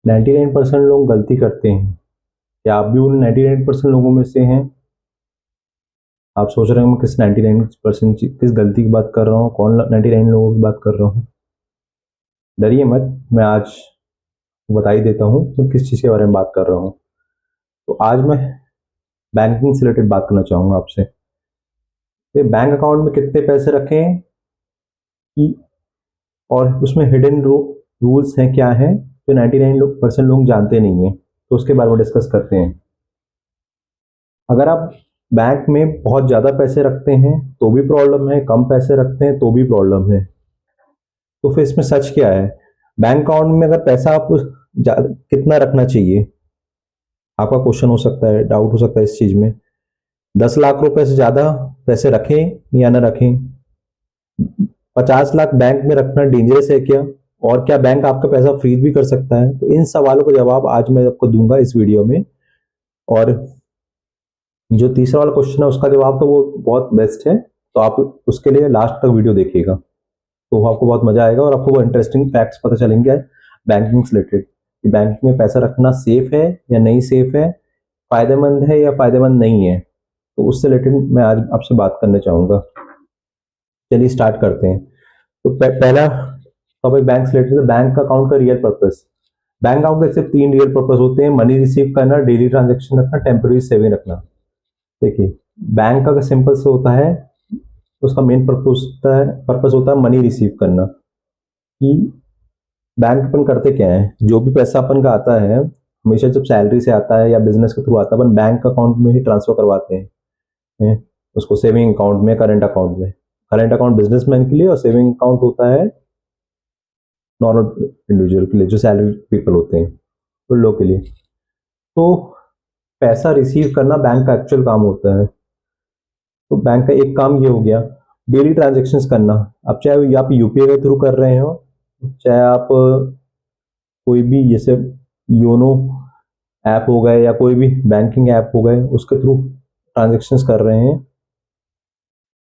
99% लोग गलती करते हैं। क्या आप भी उन 99% लोगों में से हैं? आप सोच रहे हो मैं किस 99% किस गलती की बात कर रहा हूँ, कौन 99 लोगों की बात कर रहा हूँ? डरिए मत, मैं आज बता ही देता हूँ तो किस चीज़ के बारे में बात कर रहा हूँ। तो आज मैं बैंकिंग से रिलेटेड बात करना चाहूँगा आपसे। तो बैंक अकाउंट में कितने पैसे रखें कि, और उसमें हिडन रूल्स हैं क्या हैं जो 99% लोग जानते नहीं हैं, तो उसके बारे में डिस्कस करते हैं। अगर आप बैंक में बहुत ज़्यादा पैसे रखते हैं तो भी प्रॉब्लम है, कम पैसे रखते हैं तो भी प्रॉब्लम है। तो फिर इसमें सच क्या है? बैंक अकाउंट में अगर पैसा आप कितना रखना चाहिए, आपका क्वेश्चन हो सकता है, डाउट हो सकता है इस चीज़ में। 10 लाख रुपए से ज़्यादा पैसे रखें या ना रखें? 50 लाख बैंक में रखना डेंजरस है क्या? और क्या बैंक आपका पैसा फ्रीज भी कर सकता है? तो इन सवालों का जवाब आज मैं आपको दूंगा इस वीडियो में। और जो तीसरा वाला क्वेश्चन है उसका जवाब तो वो बहुत बेस्ट है, तो आप उसके लिए लास्ट तक वीडियो देखिएगा, तो आपको बहुत मजा आएगा और आपको वो इंटरेस्टिंग फैक्ट्स पता चलेंगे बैंकिंग से रिलेटेड, कि बैंकिंग में पैसा रखना सेफ है या नहीं सेफ है, फायदेमंद है या फायदेमंद नहीं है। तो उससे रिलेटेड मैं आज आपसे बात करना चाहूंगा। चलिए स्टार्ट करते हैं। तो पहला टॉपिक बैंक से रिलेटेड है, बैंक अकाउंट का रियल पर्पस। बैंक अकाउंट के सिर्फ 3 रियल पर्पस होते हैं: मनी रिसीव करना, डेली ट्रांजेक्शन रखना, टेम्पररी सेविंग रखना। देखिए, बैंक का सिंपल से होता है, उसका मेन पर्पस होता है मनी रिसीव करना। कि बैंक अपन करते क्या है, जो भी पैसा अपन का आता है हमेशा जब सैलरी से आता है या बिजनेस के थ्रू आता है, अपन बैंक अकाउंट में ही ट्रांसफर करवाते हैं उसको, सेविंग अकाउंट में, करंट अकाउंट में। करंट अकाउंट बिजनेसमैन के लिए और सेविंग अकाउंट होता है नॉर्मल इंडिविजुअल के लिए, जो सैलरी पीपल होते हैं उन लोग के लिए। तो पैसा रिसीव करना बैंक का एक्चुअल काम होता है। तो बैंक का एक काम ये हो गया, डेली ट्रांजेक्शन्स करना। अब चाहे आप यूपीआई के थ्रू कर रहे हो, चाहे आप कोई भी जैसे योनो ऐप हो गए या कोई भी बैंकिंग ऐप हो गए उसके थ्रू ट्रांजेक्शन्स कर रहे हैं,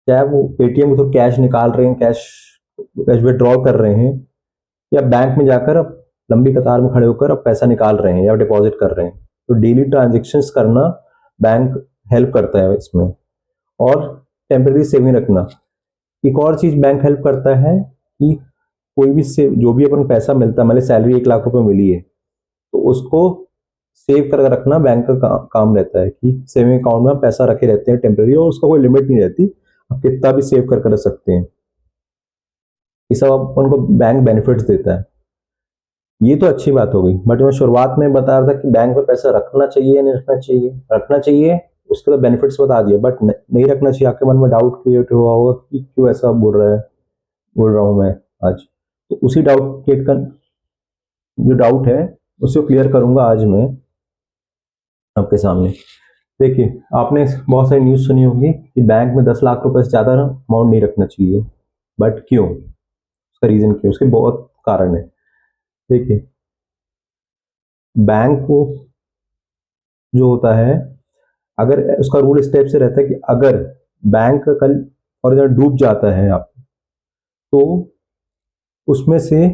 चाहे वो एटीएम के थ्रू कैश निकाल रहे हैं, कैश कैश विड्रॉ कर रहे हैं, या बैंक में जाकर अब लंबी कतार में खड़े होकर अब पैसा निकाल रहे हैं या डिपॉजिट कर रहे हैं। तो डेली ट्रांजेक्शन्स करना बैंक हेल्प करता है इसमें। और टेम्पररी सेविंग रखना, एक और चीज बैंक हेल्प करता है कि कोई भी से जो भी अपन पैसा मिलता है, मान ली सैलरी 1 लाख रुपए मिली है, तो उसको सेव कर रखना बैंक का काम रहता है। कि सेविंग अकाउंट में पैसा रखे रहते हैं टेम्पररी, और उसका कोई लिमिट नहीं रहती, आप कितना भी सेव कर रख सकते हैं। ये सब अपन को बैंक बेनिफिट्स देता है। ये तो अच्छी बात हो गई, बट मैं शुरुआत में बता रहा था कि बैंक में पैसा रखना चाहिए या नहीं रखना चाहिए। रखना चाहिए, उसके तो बेनिफिट्स बता दिए, बट नहीं रखना चाहिए। आपके मन में डाउट क्रिएट हुआ होगा कि क्यों ऐसा बोल रहा हूँ मैं आज। तो उसी डाउट क्रिएट कर, जो डाउट है उसे क्लियर करूंगा आज मैं आपके सामने। देखिए, आपने बहुत सारी न्यूज़ सुनी होगी कि बैंक में 10 लाख रुपए से ज़्यादा अमाउंट नहीं रखना चाहिए। बट क्यों? उसका रीज़न क्यों? उसके बहुत कारण है। देखिए, बैंक को जो होता है, अगर उसका रूल इस टाइप से रहता है कि अगर बैंक कल और इधर डूब जाता है आप, तो उसमें से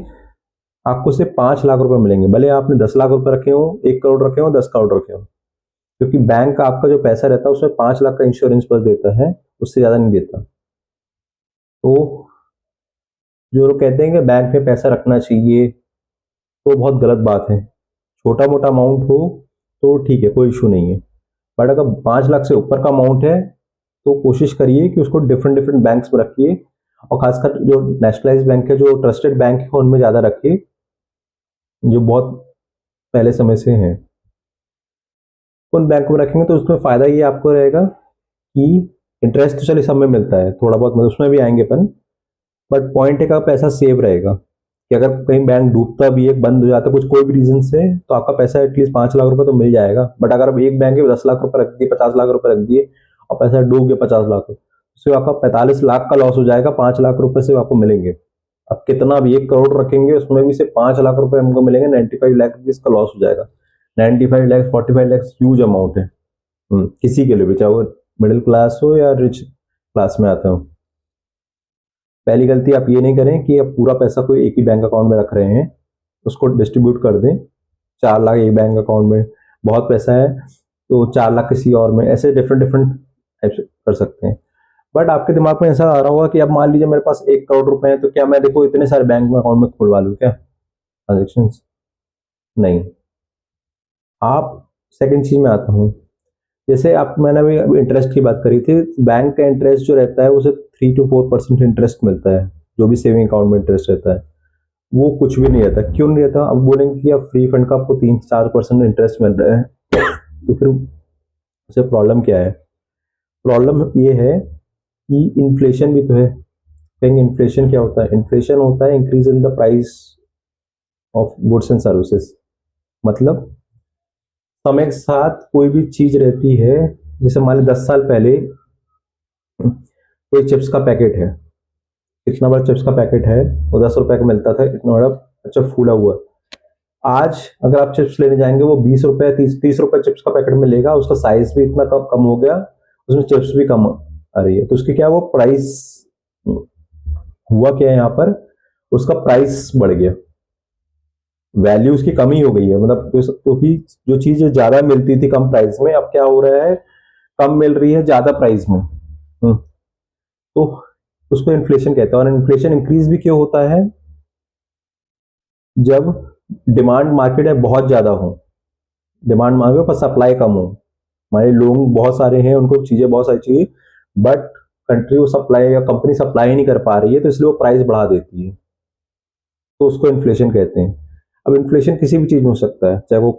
आपको सिर्फ 5 लाख रुपए मिलेंगे, भले आपने 10 लाख रुपए रखे हो, 1 करोड़ रखे हो, 10 करोड़ रखे हो। क्योंकि बैंक का आपका जो पैसा रहता है उसमें 5 लाख का इंश्योरेंस बस देता है, उससे ज्यादा नहीं देता। तो जो लोग कहते हैं कि बैंक में पैसा रखना चाहिए, तो बहुत गलत बात है। छोटा मोटा अमाउंट हो तो ठीक है, कोई इशू नहीं है। बट अगर 5 लाख से ऊपर का अमाउंट है तो कोशिश करिए कि उसको डिफरेंट डिफरेंट बैंक्स में रखिए, और खासकर जो नेशनलाइज्ड बैंक है, जो ट्रस्टेड बैंक है, उनमें ज़्यादा रखिए, जो बहुत पहले समय से हैं। उन बैंक में रखेंगे तो उसमें फ़ायदा ये आपको रहेगा कि इंटरेस्ट तो चलिए सब में मिलता है, थोड़ा बहुत मतलब उसमें भी आएंगे अपन, बट पॉइंट है का पैसा सेव रहेगा। कि अगर कहीं बैंक डूबता भी है, बंद हो जाता है कुछ कोई भी रीजन से, तो आपका पैसा एटलीस्ट 5 लाख रुपए तो मिल जाएगा। बट अगर अब एक बैंक में 10 लाख रुपए रख दिए, 50 लाख रुपए रख दिए, और पैसा डूब गया 50 लाख, उससे आपका 45 लाख का लॉस हो जाएगा। 5 लाख रुपए से आपको मिलेंगे। अब कितना भी 1 करोड़ रखेंगे उसमें भी सिर्फ 5 लाख रुपए हमको मिलेंगे, 95 लाख रुपीज का लॉस हो जाएगा। 95 लाख, 45 लाख ह्यूज अमाउंट है किसी के लिए भी, चाहे वो मिडिल क्लास हो या रिच क्लास में आता हो। पहली गलती आप ये नहीं करें कि आप पूरा पैसा कोई एक ही बैंक अकाउंट में रख रहे हैं, उसको डिस्ट्रीब्यूट कर दें 4 लाख एक बैंक अकाउंट में बहुत पैसा है, तो 4 लाख किसी और में, ऐसे डिफरेंट डिफरेंट कर सकते हैं। बट आपके दिमाग में ऐसा आ रहा होगा कि अब मान लीजिए मेरे पास 1 करोड़ रुपए है, तो क्या मैं देखो इतने सारे बैंक में अकाउंट में खुलवा लूँ क्या ट्रांजेक्शन? नहीं। आप सेकंड चीज में आता हूँ, जैसे आप मैंने अभी इंटरेस्ट की बात करी थी, बैंक का इंटरेस्ट जो रहता है उसे 3 to 4% इंटरेस्ट मिलता है, जो भी सेविंग अकाउंट में इंटरेस्ट रहता है वो कुछ भी नहीं रहता। क्यों नहीं रहता? अब बोलेंगे कि अब फ्री फंड का आपको 3-4% इंटरेस्ट मिल रहा है, तो फिर उसे प्रॉब्लम क्या है? प्रॉब्लम ये है कि इन्फ्लेशन भी तो है। कहेंगे इन्फ्लेशन क्या होता है? इन्फ्लेशन होता है increase in the price of goods and services. मतलब समय के साथ कोई भी चीज रहती है, जैसे मान ली 10 साल पहले कोई चिप्स का पैकेट है, इतना बड़ा चिप्स का पैकेट है, वो 10 रुपए का मिलता था, इतना बड़ा अच्छा फूला हुआ। आज अगर आप चिप्स लेने जाएंगे वो 20 रुपए 30 रुपए चिप्स का पैकेट मिलेगा, उसका साइज भी इतना कम कम हो गया, उसमें चिप्स भी कम आ रही है, तो उसकी क्या वो प्राइस हुआ क्या है यहाँ पर? उसका प्राइस बढ़ गया, वैल्यू उसकी कमी हो गई है। मतलब क्योंकि जो चीज ज्यादा मिलती थी कम प्राइस में, अब क्या हो रहा है? कम मिल रही है ज्यादा प्राइस में। तो उसको इन्फ्लेशन कहते हैं। और इन्फ्लेशन इंक्रीज भी क्यों होता है? जब डिमांड मार्केट में बहुत ज्यादा हो, डिमांड मार्केट पर सप्लाई कम हो, हमारे लोग बहुत सारे हैं, उनको चीजें बहुत सारी चाहिए, बट कंट्री वो सप्लाई या कंपनी सप्लाई नहीं कर पा रही है, तो इसलिए वो प्राइस बढ़ा देती है, तो उसको इन्फ्लेशन कहते हैं। अब इन्फ्लेशन किसी भी चीज में हो सकता है, चाहे वो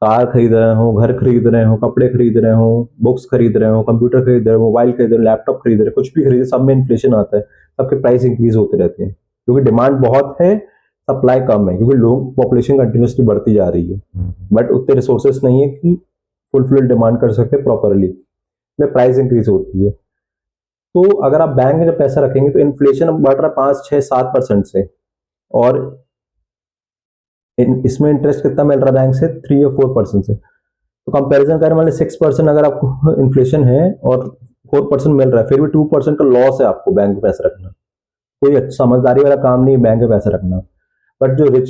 कार खरीद रहे हो, घर खरीद रहे हो, कपड़े खरीद रहे हो, बुक्स खरीद रहे हो, कंप्यूटर खरीद रहे हो, मोबाइल खरीद रहे हो, लैपटॉप खरीद रहे हो, कुछ भी खरीद रहे हो, सब में इन्फ्लेशन आता है, सबके प्राइस इंक्रीज होते रहते हैं, क्योंकि डिमांड बहुत है, सप्लाई कम है, क्योंकि लोग पॉपुलेशन कंटिन्यूसली बढ़ती जा रही है, बट उतने रिसोर्सेस नहीं है कि फुलफिल डिमांड कर सके प्रॉपरली, इसलिए प्राइस इंक्रीज होती है। तो अगर आप बैंक में जब पैसा रखेंगे तो इन्फ्लेशन बढ़ रहा है 5, 6, 7% से, और इसमें इंटरेस्ट कितना मिल रहा है बैंक से? 3 या 4% से। तो कंपैरिजन करें, मान ली 6% अगर आपको इन्फ्लेशन है और 4% मिल रहा है, फिर भी 2% का लॉस है आपको बैंक में पैसा रखना। कोई समझदारी वाला काम नहीं है बैंक में पैसा रखना। बट जो रिच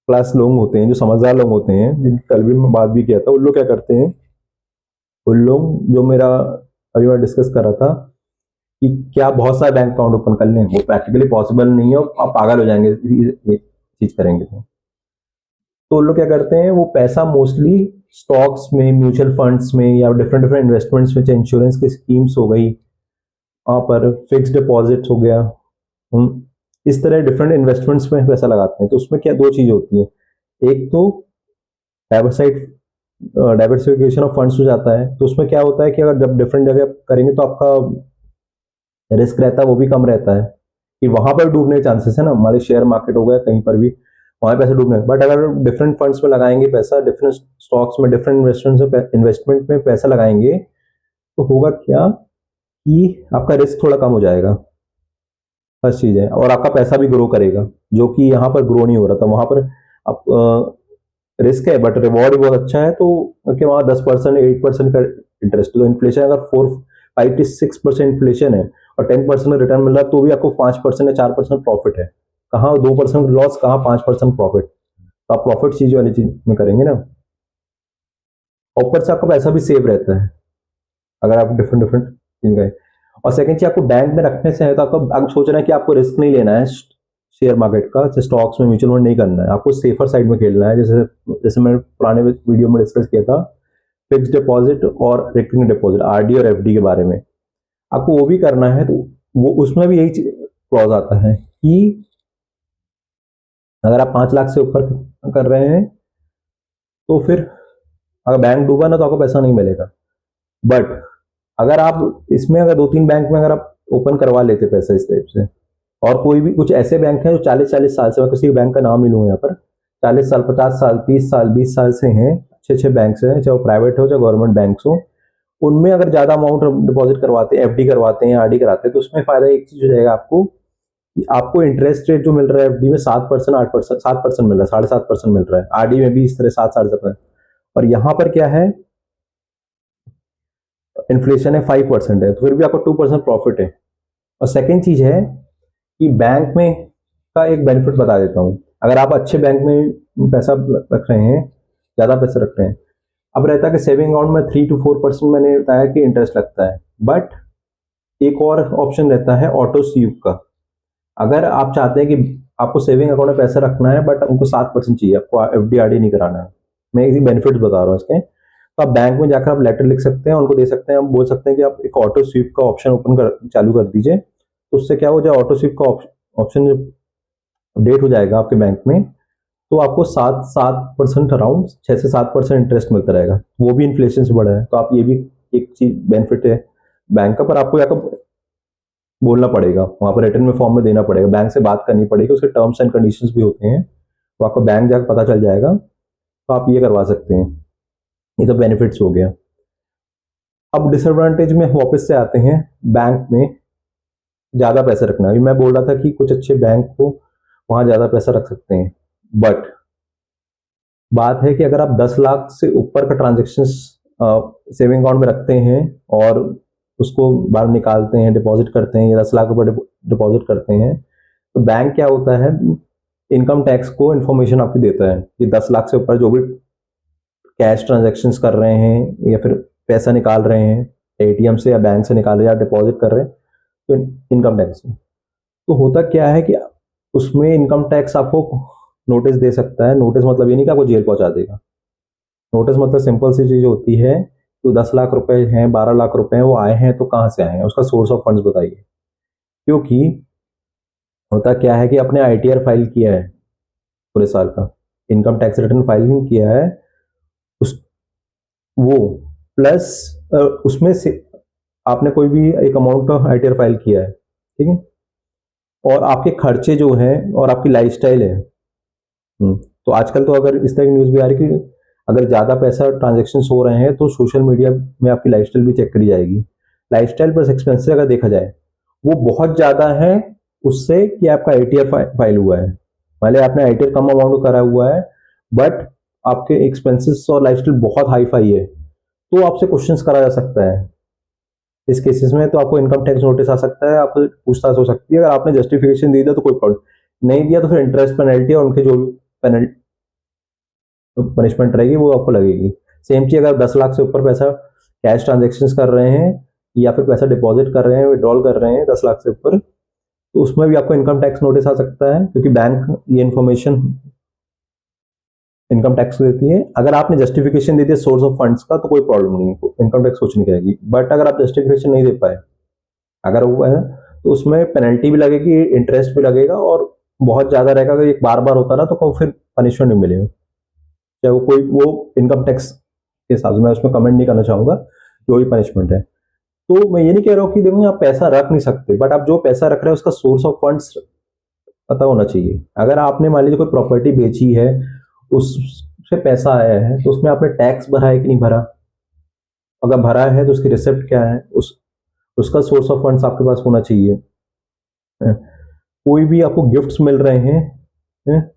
क्लास लोग होते हैं, जो समझदार लोग होते हैं, जिनकी कल भी मैं बात भी किया था, उन लोग क्या करते हैं, उन लोग जो मेरा अभी मैं डिस्कस कर रहा था कि क्या बहुत सारे बैंक अकाउंट ओपन कर लें, वो प्रैक्टिकली पॉसिबल नहीं है, और आप पागल हो जाएंगे ये चीज करेंगे तो उन लोग क्या करते हैं, वो पैसा मोस्टली स्टॉक्स में, म्यूचुअल फंड्स में, या डिफरेंट डिफरेंट इन्वेस्टमेंट्स में, इंश्योरेंस की स्कीम्स हो गई, वहाँ पर फिक्स डिपॉजिट हो गया, इस तरह डिफरेंट इन्वेस्टमेंट्स में पैसा लगाते हैं। तो उसमें क्या दो चीज होती है, एक तो डाइवर्साइड डाइवर्सिफिकेशन ऑफ फंड्स हो जाता है, तो उसमें क्या होता है कि अगर जब डिफरेंट जगह करेंगे तो आपका रिस्क रहता है वो भी कम रहता है, कि वहां पर डूबने के चांसेस है ना, हमारे शेयर मार्केट हो गया कहीं पर भी, वहां पैसे डूबने। बट अगर डिफरेंट फंड्स में लगाएंगे पैसा, डिफरेंट स्टॉक्स में, डिफरेंट इन्वेस्टमेंट में पैसा लगाएंगे, तो होगा क्या कि आपका रिस्क थोड़ा कम हो जाएगा, फर्स्ट चीज है, और आपका पैसा भी ग्रो करेगा, जो कि यहाँ पर ग्रो नहीं हो रहा था। वहां पर आप रिस्क है बट रिवॉर्ड भी बहुत अच्छा है, तो कि वहाँ 10% 8% का इंटरेस्ट, तो इन्फ्लेशन अगर 4 5 6% इन्फ्लेशन है और 10% रिटर्न मिल रहा है, तो भी आपको 5% या 4% प्रॉफिट है। कहाँ 2% लॉस, कहाँ 5% प्रॉफिट, तो आप प्रॉफिट चीज वाली चीज में करेंगे ना। ऊपर से आपका पैसा भी सेव रहता है अगर आप डिफरेंट डिफरेंट चीज गए। और सेकंड चीज, आपको बैंक में रखने से है तो आपको, आप सोच रहे हैं कि आपको रिस्क नहीं लेना है शेयर मार्केट का, जैसे स्टॉक्स में, म्यूचुअल फंड नहीं करना है, आपको सेफर साइड में खेलना है, जैसे जैसे मैंने पुराने वीडियो में डिस्कस किया था, फिक्स डिपॉजिट और रिकरिंग डिपॉजिट, आरडी और एफडी के बारे में, आपको वो भी करना है। तो वो उसमें भी यही क्लॉज आता है कि अगर आप 5 लाख से ऊपर कर रहे हैं तो फिर अगर बैंक डूबा ना तो आपको पैसा नहीं मिलेगा। बट अगर आप इसमें अगर 2-3 बैंक में अगर आप ओपन करवा लेते पैसा इस टाइप से, और कोई भी कुछ ऐसे बैंक हैं जो 40-40 साल से, मैं किसी बैंक का नाम नहीं लूंगा यहाँ पर, 40 साल, 50 साल, 30 साल, 20 साल से हैं, अच्छे अच्छे बैंक हैं, चाहे वो प्राइवेट हो चाहे गवर्नमेंट बैंक हो, उनमें अगर ज्यादा अमाउंट डिपॉजिट करवाते हैं, एफडी करवाते हैं, आरडी कराते हैं, तो उसमें फायदा एक चीज हो जाएगा आपको, कि आपको इंटरेस्ट रेट जो मिल रहा है एफडी में 7%, 8%, 7% मिल रहा है, 7.5% मिल रहा है, आरडी में भी इस तरह 7, 7.5%। और यहाँ पर क्या है, इन्फ्लेशन है 5% है, तो फिर भी आपको 2% प्रॉफिट है। और सेकेंड चीज है कि बैंक में का एक बेनिफिट बता देता हूँ, अगर आप अच्छे बैंक में पैसा रख रहे हैं, ज़्यादा पैसे रख रहे हैं, अब रहता है कि सेविंग अकाउंट में 3 to 4% मैंने बताया कि इंटरेस्ट लगता है, बट एक और ऑप्शन रहता है ऑटो स्वीप का। अगर आप चाहते हैं कि आपको सेविंग अकाउंट में पैसा रखना है बट उनको 7% चाहिए, आपको एफडी आरडी नहीं कराना है, मैं इसी बेनिफिट्स बता रहा हूँ इसके, तो आप बैंक में जाकर आप लेटर लिख सकते हैं, उनको दे सकते हैं, आप बोल सकते हैं कि आप एक ऑटो स्वीप का ऑप्शन ओपन कर चालू कर दीजिए, तो उससे क्या हो जाए, ऑटो स्वीप का ऑप्शन अपडेट हो जाएगा आपके बैंक में, तो आपको 7% अराउंड 6 से 7% इंटरेस्ट मिलता रहेगा, वो भी इन्फ्लेशन से बढ़ा है, तो आप ये भी एक चीज बेनिफिट है बैंक का। पर आपको जाकर बोलना पड़ेगा, वहां पर रिटर्न में फॉर्म में देना पड़ेगा, बैंक से बात करनी पड़ेगी, उसके टर्म्स एंड कंडीशंस भी होते हैं, तो आपको बैंक जाकर पता चल जाएगा, तो आप ये करवा सकते हैं। ये तो बेनिफिट्स हो गया। अब डिसएडवांटेज में वापस से आते हैं, बैंक में ज़्यादा पैसे रखना। अभी मैं बोल रहा था कि कुछ अच्छे बैंक को वहाँ ज़्यादा पैसा रख सकते हैं, बट बात है कि अगर आप 10 लाख से ऊपर का ट्रांजेक्शन सेविंग अकाउंट में रखते हैं और उसको बाहर निकालते हैं, डिपॉजिट करते हैं, या 10 लाख रुपये डिपॉजिट करते हैं, तो बैंक क्या होता है, इनकम टैक्स को इन्फॉर्मेशन आपको देता है कि 10 लाख से ऊपर जो भी कैश ट्रांजेक्शन्स कर रहे हैं या फिर पैसा निकाल रहे हैं एटीएम से या बैंक से निकाल रहे हैं या डिपॉजिट कर रहे हैं, तो इनकम टैक्स में तो होता क्या है कि उसमें इनकम टैक्स आपको नोटिस दे सकता है। नोटिस मतलब ये नहीं कि आपको जेल पहुंचा देगा, नोटिस मतलब सिंपल सी चीज होती है, तो 10 लाख रुपए हैं, 12 लाख रुपए हैं, वो आए हैं तो कहाँ से आए हैं, उसका सोर्स ऑफ फंड्स बताइए। क्योंकि होता क्या है कि आपने आईटीआर फाइल किया है पूरे साल का, इनकम टैक्स रिटर्न फाइलिंग किया है, उस वो प्लस उसमें से आपने कोई भी एक अमाउंट का आईटीआर फाइल किया है, ठीक है, और आपके खर्चे जो हैं और आपकी लाइफस्टाइल है। तो आजकल तो अगर इस तरह की न्यूज़ भी आ रही है कि अगर ज़्यादा पैसा ट्रांजेक्शन्स हो रहे हैं तो सोशल मीडिया में आपकी लाइफस्टाइल भी चेक करी जाएगी। लाइफस्टाइल प्लस एक्सपेंसेस अगर देखा जाए वो बहुत ज़्यादा है उससे कि आपका आईटीआर फाइल हुआ है, मान लिया आपने आईटीआर कम अमाउंट करा हुआ है बट आपके एक्सपेंसेस और लाइफस्टाइल बहुत हाई फाई है, तो आपसे क्वेश्चंस करा जा सकता है। इस केसेस में तो आपको इनकम टैक्स नोटिस आ सकता है, आपको पूछताछ हो सकती है। अगर आपने जस्टिफिकेशन दे दिया तो कोई प्रॉब्लम नहीं, दिया तो फिर इंटरेस्ट पेनल्टी और उनके जो भी पेनल्टी पनिशमेंट रहेगी वो आपको लगेगी। सेम चीज अगर 10 लाख से ऊपर पैसा कैश ट्रांजेक्शन कर रहे हैं या फिर पैसा डिपॉजिट कर रहे हैं, विड्रॉल कर रहे हैं 10 लाख से ऊपर, तो उसमें भी आपको इनकम टैक्स नोटिस आ सकता है, क्योंकि बैंक ये इन्फॉर्मेशन इनकम टैक्स देती है। अगर आपने जस्टिफिकेशन दे दिया सोर्स ऑफ फंड्स का तो कोई प्रॉब्लम नहीं है, इनकम टैक्स कुछ नहीं करेगी। बट अगर आप जस्टिफिकेशन नहीं दे पाए, अगर वो है तो उसमें पेनल्टी भी लगेगी, इंटरेस्ट भी लगेगा, और बहुत ज्यादा रहेगा। अगर एक बार बार होता ना तो फिर पनिशमेंट नहीं मिलेगा, चाहे वो कोई वो इनकम टैक्स के हिसाब से, मैं उसमें कमेंट नहीं करना चाहूंगा, जो भी पनिशमेंट है। तो मैं ये नहीं कह रहा हूँ कि देखो आप पैसा रख नहीं सकते, बट आप जो पैसा रख रहे हैं उसका सोर्स ऑफ फंड्स पता होना चाहिए। अगर आपने मान लीजिए कोई प्रॉपर्टी बेची है, उससे पैसा आया है, तो उसमें आपने टैक्स भरा है कि नहीं भरा, अगर भरा है तो उसकी रिसिप्ट क्या है, उसका सोर्स ऑफ फंड्स आपके पास होना चाहिए। कोई भी आपको गिफ्ट्स मिल रहे हैं,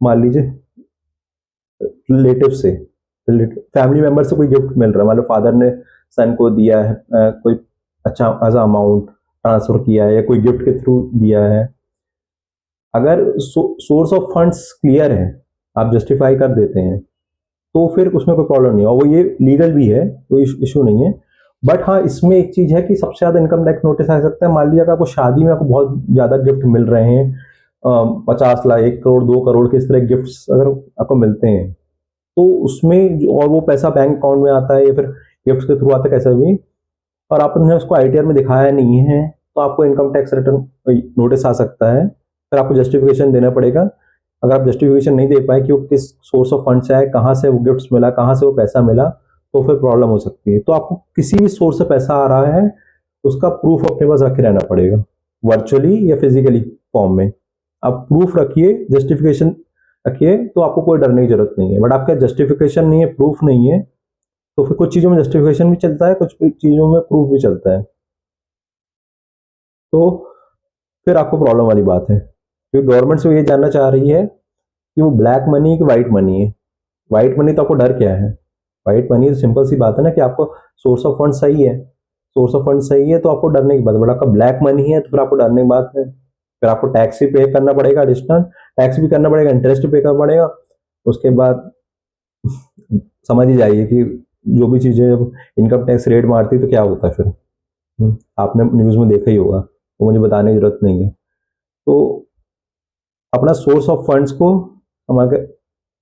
मान लीजिए रिलेटिव से, फैमिली मेंबर से कोई गिफ्ट मिल रहा है, मान लो फादर ने सन को दिया है कोई अच्छा खासा अमाउंट ट्रांसफर किया है या कोई गिफ्ट के थ्रू दिया है, अगर सोर्स ऑफ फंड्स क्लियर है, आप जस्टिफाई कर देते हैं, तो फिर उसमें कोई प्रॉब्लम नहीं है, और वो ये लीगल भी है, कोई इशू नहीं है। बट हाँ, इसमें एक चीज है कि सबसे ज्यादा इनकम टैक्स नोटिस आ सकता है। मान लीजिए अगर आपको शादी में आपको बहुत ज्यादा गिफ्ट मिल रहे हैं, 50 लाख, 1 करोड़, 2 करोड़ के इस तरह गिफ्ट्स अगर आपको मिलते हैं, तो उसमें और वो पैसा बैंक अकाउंट में आता है या फिर गिफ्ट के थ्रू आता है कैसे भी, और आपने उसको आईटीआर में दिखाया नहीं है, तो आपको इनकम टैक्स रिटर्न नोटिस आ सकता है, फिर आपको जस्टिफिकेशन देना पड़ेगा। अगर आप जस्टिफिकेशन नहीं दे पाए कि वो किस सोर्स ऑफ फंड से आए, कहाँ से वो गिफ्ट्स मिला, कहाँ से वो पैसा मिला, तो फिर प्रॉब्लम हो सकती है। तो आपको किसी भी सोर्स से पैसा आ रहा है उसका प्रूफ अपने पास रखे रहना पड़ेगा, वर्चुअली या फिजिकली फॉर्म में। आप प्रूफ रखिए, जस्टिफिकेशन रखिए, तो आपको कोई डरने की जरूरत नहीं है। बट आपका जस्टिफिकेशन नहीं है, प्रूफ नहीं है, तो फिर कुछ चीज़ों में जस्टिफिकेशन भी चलता है, कुछ चीज़ों में प्रूफ भी चलता है, तो फिर आपको प्रॉब्लम वाली बात है। क्योंकि गवर्नमेंट से ये जानना चाह रही है कि वो ब्लैक मनी है कि वाइट मनी है। वाइट मनी तो आपको डर क्या है, वाइट मनी तो सिंपल सी बात है ना कि आपको सोर्स ऑफ फंड सही है, सोर्स ऑफ फंड सही है तो आपको डरने की बात है। बट आपका ब्लैक मनी है तो फिर आपको डरने की बात है, फिर आपको टैक्स भी पे करना पड़ेगा, एडिशनल टैक्स भी करना पड़ेगा, इंटरेस्ट भी पे करना पड़ेगा। उसके बाद समझ ही जाइए कि जो भी चीज़ें जब इनकम टैक्स रेट मारती है तो क्या होता है फिर। आपने न्यूज़ में देखा ही होगा, तो मुझे बताने की जरूरत नहीं है। तो अपना सोर्स ऑफ फंड्स को हमारे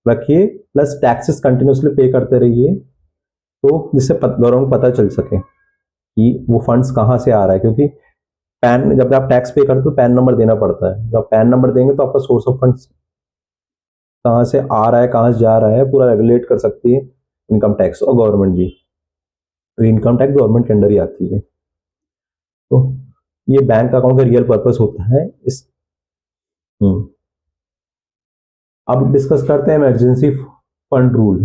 रखिए, प्लस टैक्सेस कंटिन्यूसली पे करते रहिए, तो जिससे गवर्नमेंट को पता चल सके कि वो फंड्स कहाँ से आ रहा है। क्योंकि पैन, जब आप टैक्स पे करते हो तो पैन नंबर देना पड़ता है। जब पैन नंबर देंगे तो आपका सोर्स ऑफ फंड्स कहाँ से आ रहा है, कहाँ से जा रहा है, पूरा रेगुलेट कर सकती है इनकम टैक्स और गवर्नमेंट भी। तो इनकम टैक्स गवर्नमेंट के अंडर ही आती है। तो ये बैंक अकाउंट का रियल पर्पस होता है इस। अब डिस्कस करते हैं इमरजेंसी फंड रूल।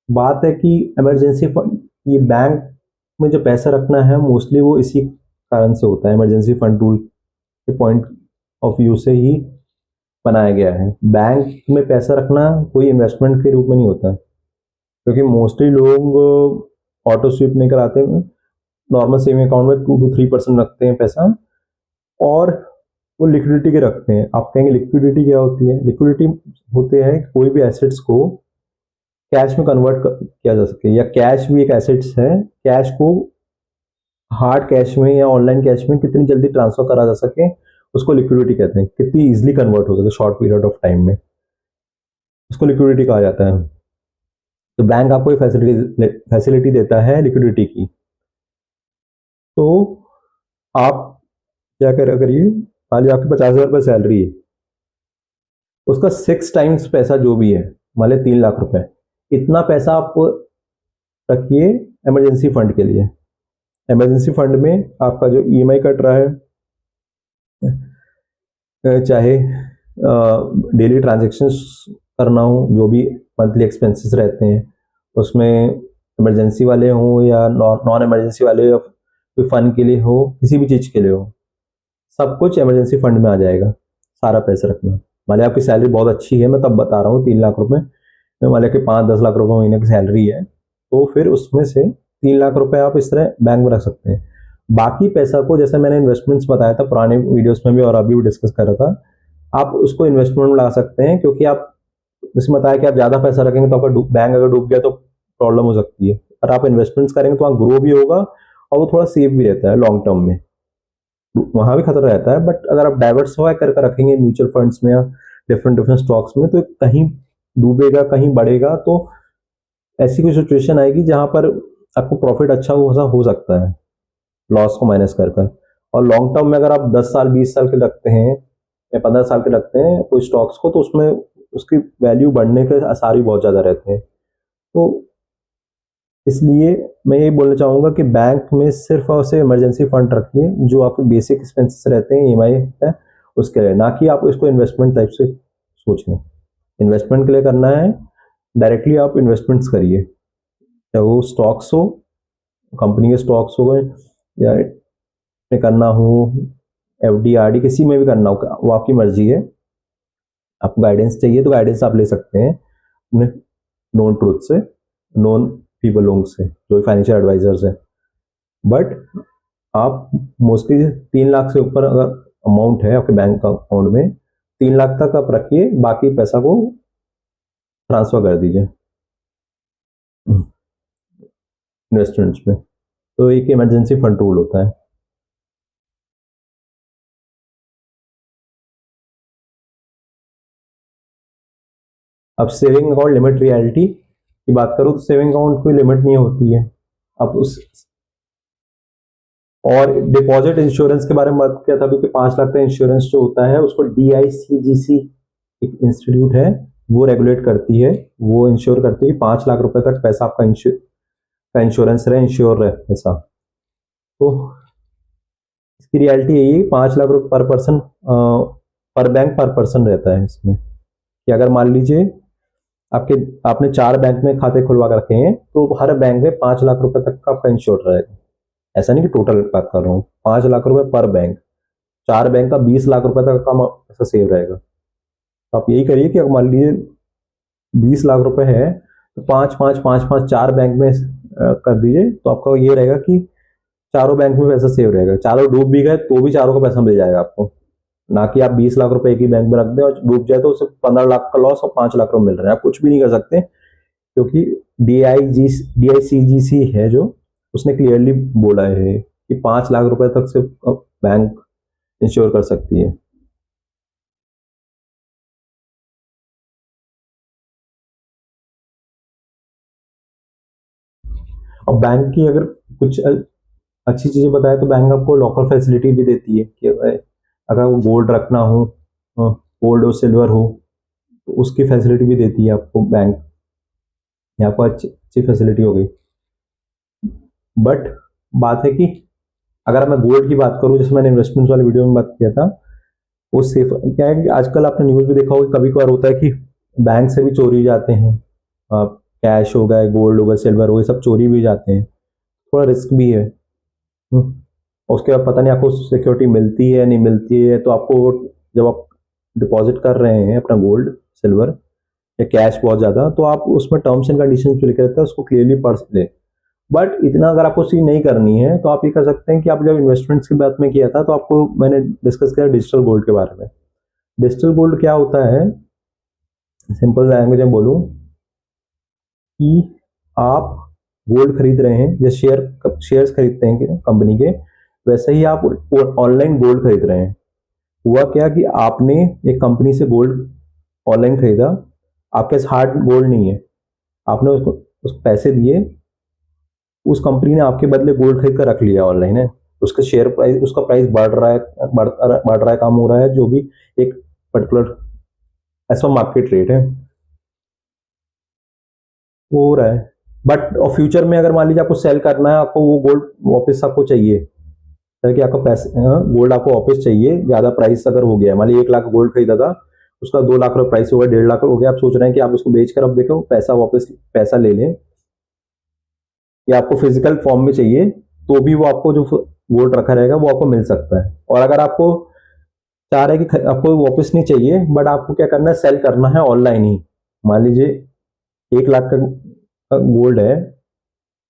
बात है कि इमरजेंसी फंड, ये बैंक में जो पैसा रखना है मोस्टली वो इसी कारण से होता है, इमरजेंसी फंड रूल के पॉइंट ऑफ व्यू से ही बनाया गया है। बैंक में पैसा रखना कोई इन्वेस्टमेंट के रूप में नहीं होता है, क्योंकि मोस्टली लोग ऑटो स्वीप नहीं कराते हैं, नॉर्मल सेविंग अकाउंट में 2 to 3% रखते हैं पैसा, और वो लिक्विडिटी के रखते हैं। आप कहेंगे लिक्विडिटी क्या होती है? लिक्विडिटी होते हैं कोई भी एसेट्स को कैश में कन्वर्ट किया जा सके, या कैश भी एक एसेट्स है, कैश को हार्ड कैश में या ऑनलाइन कैश में कितनी जल्दी ट्रांसफर करा जा सके, उसको लिक्विडिटी कहते हैं। कितनी इजीली कन्वर्ट हो सके शॉर्ट पीरियड ऑफ टाइम में, उसको लिक्विडिटी कहा जाता है। तो बैंक आपको फैसिलिटी देता है लिक्विडिटी की। तो आप क्या करिए, मान लीजिए आपकी 50,000 रुपये सैलरी है, उसका 6 टाइम्स पैसा जो भी है, मान लीजिए 3 लाख रुपए, इतना पैसा आप रखिए इमरजेंसी फंड के लिए। इमरजेंसी फंड में आपका जो ईएमआई कट रहा है, चाहे डेली ट्रांजेक्शन्स करना हो, जो भी मंथली एक्सपेंसेस रहते हैं उसमें, इमरजेंसी वाले हों या नॉन इमरजेंसी वाले, या कोई फंड के लिए हो, किसी भी चीज़ के लिए हो, सब कुछ इमरजेंसी फंड में आ जाएगा, सारा पैसा रखना। मान लीजिए आपकी सैलरी बहुत अच्छी है, मैं तब बता रहा हूँ 3 लाख रुपए, मान लीजिए कि 5-10 लाख रुपए महीने की सैलरी है, तो फिर उसमें से 3 लाख रुपए आप इस तरह बैंक में रख सकते हैं। बाकी पैसा को, जैसे मैंने इन्वेस्टमेंट्स बताया था पुराने वीडियोस में भी और अभी भी डिस्कस कर रहा था, आप उसको इन्वेस्टमेंट में लगा सकते हैं। क्योंकि आप, जैसे बताया कि आप ज़्यादा पैसा रखेंगे तो आपका बैंक अगर डूब गया तो प्रॉब्लम हो सकती है, और आप इन्वेस्टमेंट्स करेंगे तो वहाँ ग्रो भी होगा और वो थोड़ा सेफ भी रहता है लॉन्ग टर्म में, वहाँ भी खतरा रहता है। बट अगर आप डाइवर्सिफाई करके रखेंगे म्यूचुअल फंड्स में या डिफरेंट डिफरेंट स्टॉक्स में, तो कहीं डूबेगा कहीं बढ़ेगा, तो ऐसी कोई सिचुएशन आएगी जहां पर आपको प्रॉफिट अच्छा हो सकता है लॉस को माइनस कर। और लॉन्ग टर्म में अगर आप 10 साल 20 साल के रखते हैं या 15 साल के रखते हैं कोई स्टॉक्स को, तो उसमें उसकी वैल्यू बढ़ने के आसार भी बहुत ज़्यादा रहते हैं। तो इसलिए मैं ये बोलना चाहूँगा कि बैंक में सिर्फ और सिर्फ इमरजेंसी फंड रखिए, जो आपके बेसिक एक्सपेंसेस रहते हैं, ईएमआई है उसके लिए, ना कि आप इसको इन्वेस्टमेंट टाइप से सोचें। इन्वेस्टमेंट के लिए करना है, डायरेक्टली आप इन्वेस्टमेंट्स करिए, चाहे वो स्टॉक्स हो, कंपनी के स्टॉक्स हो गए, या में करना हो, एफडी आरडी किसी में भी करना हो, वो आपकी मर्जी है। आपको गाइडेंस चाहिए तो गाइडेंस आप ले सकते हैं अपने नोन ट्रूथ से, नोन पीपल लोगों से, जो फाइनेंशियल एडवाइजर्स हैं। बट आप मोस्टली 3 लाख से ऊपर अगर अमाउंट है आपके बैंक अकाउंट में, 3 लाख तक आप रखिए, बाकी पैसा को ट्रांसफर कर दीजिए इन्वेस्टमेंट्स में। तो एक इमरजेंसी फंड रूल होता है। अब सेविंग अकाउंट लिमिट रियलिटी की बात करूँ तो सेविंग अकाउंट कोई लिमिट नहीं होती है। अब उस, और डिपॉजिट इंश्योरेंस के बारे में बात किया था, क्योंकि 5 लाख का इंश्योरेंस जो होता है उसको DICGC एक इंस्टीट्यूट है वो रेगुलेट करती है, वो इंश्योर करती है कि 5 लाख रुपए तक पैसा आपका इंश्योरेंस रहे, इंश्योर रहे पैसा। तो इसकी रियलिटी यही है, 5 लाख रुपए पर पर्सन, पर बैंक पर पर्सन रहता है इसमें। कि अगर मान लीजिए आपने 4 बैंक में खाते खुलवा कर रखे हैं, तो हर बैंक में 5 लाख रुपए तक का आपका इंश्योर रहेगा। ऐसा नहीं कि टोटल बात कर रहा हूँ, 5 लाख रुपए पर बैंक, 4 बैंक का 20 लाख रुपए तक का पैसा सेव रहेगा। तो आप यही करिए कि अगर मान लीजिए 20 लाख रुपए है, तो 5 5 5 5 4 बैंक में कर दीजिए, तो आपका ये रहेगा कि चारों बैंक में पैसा सेव रहेगा, चारों डूब भी गए तो भी चारों का पैसा मिल जाएगा आपको। ना कि आप 20 लाख रुपए एक ही बैंक में रख दें और डूब जाए तो उसे 15 लाख का लॉस और 5 लाख रुपए मिल रहे हैं, आप कुछ भी नहीं कर सकते। क्योंकि DICGC है जो, उसने क्लियरली बोला है कि 5 लाख रुपए तक से बैंक इंश्योर कर सकती है। और बैंक की अगर कुछ अच्छी चीजें बताए तो बैंक आपको लॉकर फैसिलिटी भी देती है कि अगर वो गोल्ड रखना हो, गोल्ड और सिल्वर हो, तो उसकी फैसिलिटी भी देती है आपको बैंक। यहाँ पर अच्छी अच्छी फैसिलिटी हो गई। बट बात है कि अगर मैं गोल्ड की बात करूं, जैसे मैंने इन्वेस्टमेंट वाले वीडियो में बात किया था, वो सेफ क्या है कि आजकल आपने न्यूज़ भी देखा होगा, कभी कभार होता है कि बैंक से भी चोरी जाते हैं, कैश हो गए, गोल्ड हो गए, सिल्वर हो गए, सब चोरी भी जाते हैं, थोड़ा रिस्क भी है। और उसके बाद पता नहीं आपको सिक्योरिटी मिलती है या नहीं मिलती है, तो आपको जब आप डिपॉजिट कर रहे हैं अपना गोल्ड, सिल्वर या कैश बहुत ज़्यादा, तो आप उसमें टर्म्स एंड कंडीशन जो लिखे रहता है उसको क्लियरली पढ़ लें। बट इतना अगर आपको चीज नहीं करनी है तो आप ये कर सकते हैं कि आप जब इन्वेस्टमेंट्स की बात में किया था तो आपको मैंने डिस्कस किया डिजिटल गोल्ड के बारे में। डिजिटल गोल्ड क्या होता है, सिंपल लैंग्वेज में बोलूं कि आप गोल्ड खरीद रहे हैं, जैसे शेयर्स खरीदते हैं कंपनी के, वैसे ही आप ऑनलाइन गोल्ड खरीद रहे हैं। हुआ क्या कि आपने एक कंपनी से गोल्ड ऑनलाइन खरीदा, आपके पास हार्ड गोल्ड नहीं है, आपने उसको पैसे दिए, उस कंपनी ने आपके बदले गोल्ड खरीद कर रख लिया ऑनलाइन है, उसका शेयर प्राइस, उसका प्राइस बढ़ रहा है, बढ़ रहा है, कम हो रहा है, जो भी एक पर्टिकुलर ऐसा मार्केट रेट है वो हो रहा है। बट और फ्यूचर में अगर मान लीजिए आपको सेल करना है, आपको वो गोल्ड वापस आपको चाहिए, कि आपका पैसे गोल्ड आपको वापस चाहिए, ज्यादा प्राइस अगर हो गया, मान लीजिए 1 लाख गोल्ड खरीदा था, उसका 2 लाख रुपये प्राइस हो गया, 1.5 लाख हो गया, आप सोच रहे हैं कि आप उसको बेचकर अब देखो पैसा वापस पैसा ले लें, या आपको फिजिकल फॉर्म में चाहिए, तो भी वो आपको जो गोल्ड रखा रहेगा वो आपको मिल सकता है। और अगर आपको चाह रहे हैं कि आपको वापस नहीं चाहिए, बट आपको क्या करना है, सेल करना है ऑनलाइन ही। मान लीजिए 1 लाख का गोल्ड है,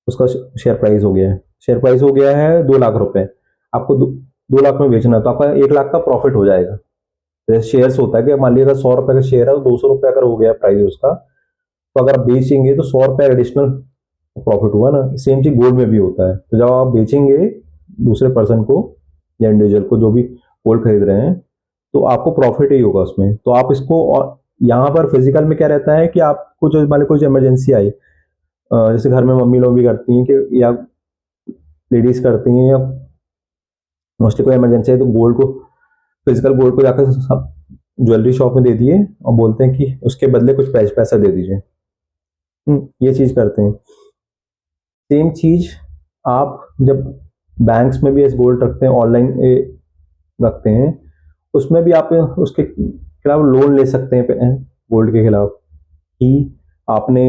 उसका शेयर प्राइस हो गया है, शेयर प्राइस हो गया है 2 लाख रुपए, आपको 2 लाख में बेचना है, तो आपका 1 लाख का प्रॉफिट हो जाएगा। जैसे शेयर्स होता है कि मान लीजिए अगर 100 रुपए का शेयर है तो 200 रुपए अगर हो गया प्राइस उसका, तो अगर आप बेचेंगे तो 100 रुपए एडिशनल प्रॉफिट हुआ ना। सेम चीज गोल्ड में भी होता है, तो जब आप बेचेंगे दूसरे पर्सन को या इंडिविजुअल को जो भी गोल्ड खरीद रहे हैं, तो आपको प्रॉफिट ही होगा उसमें। तो आप इसको, और यहाँ पर फिजिकल में क्या रहता है कि आपको जो मान लो कुछ इमरजेंसी आई, जैसे घर में मम्मी लोग भी करती हैं कि, या लेडीज करती हैं, या मोस्टली कोई इमरजेंसी है तो गोल्ड को, फिजिकल गोल्ड को जाकर ज्वेलरी शॉप में दे दिए और बोलते हैं कि उसके बदले कुछ पैसा दे दीजिए। ये चीज करते हैं। सेम चीज आप जब बैंक्स में भी ऐसे गोल्ड रखते हैं, ऑनलाइन रखते हैं, उसमें भी आप उसके खिलाफ लोन ले सकते हैं गोल्ड के खिलाफ, कि आपने,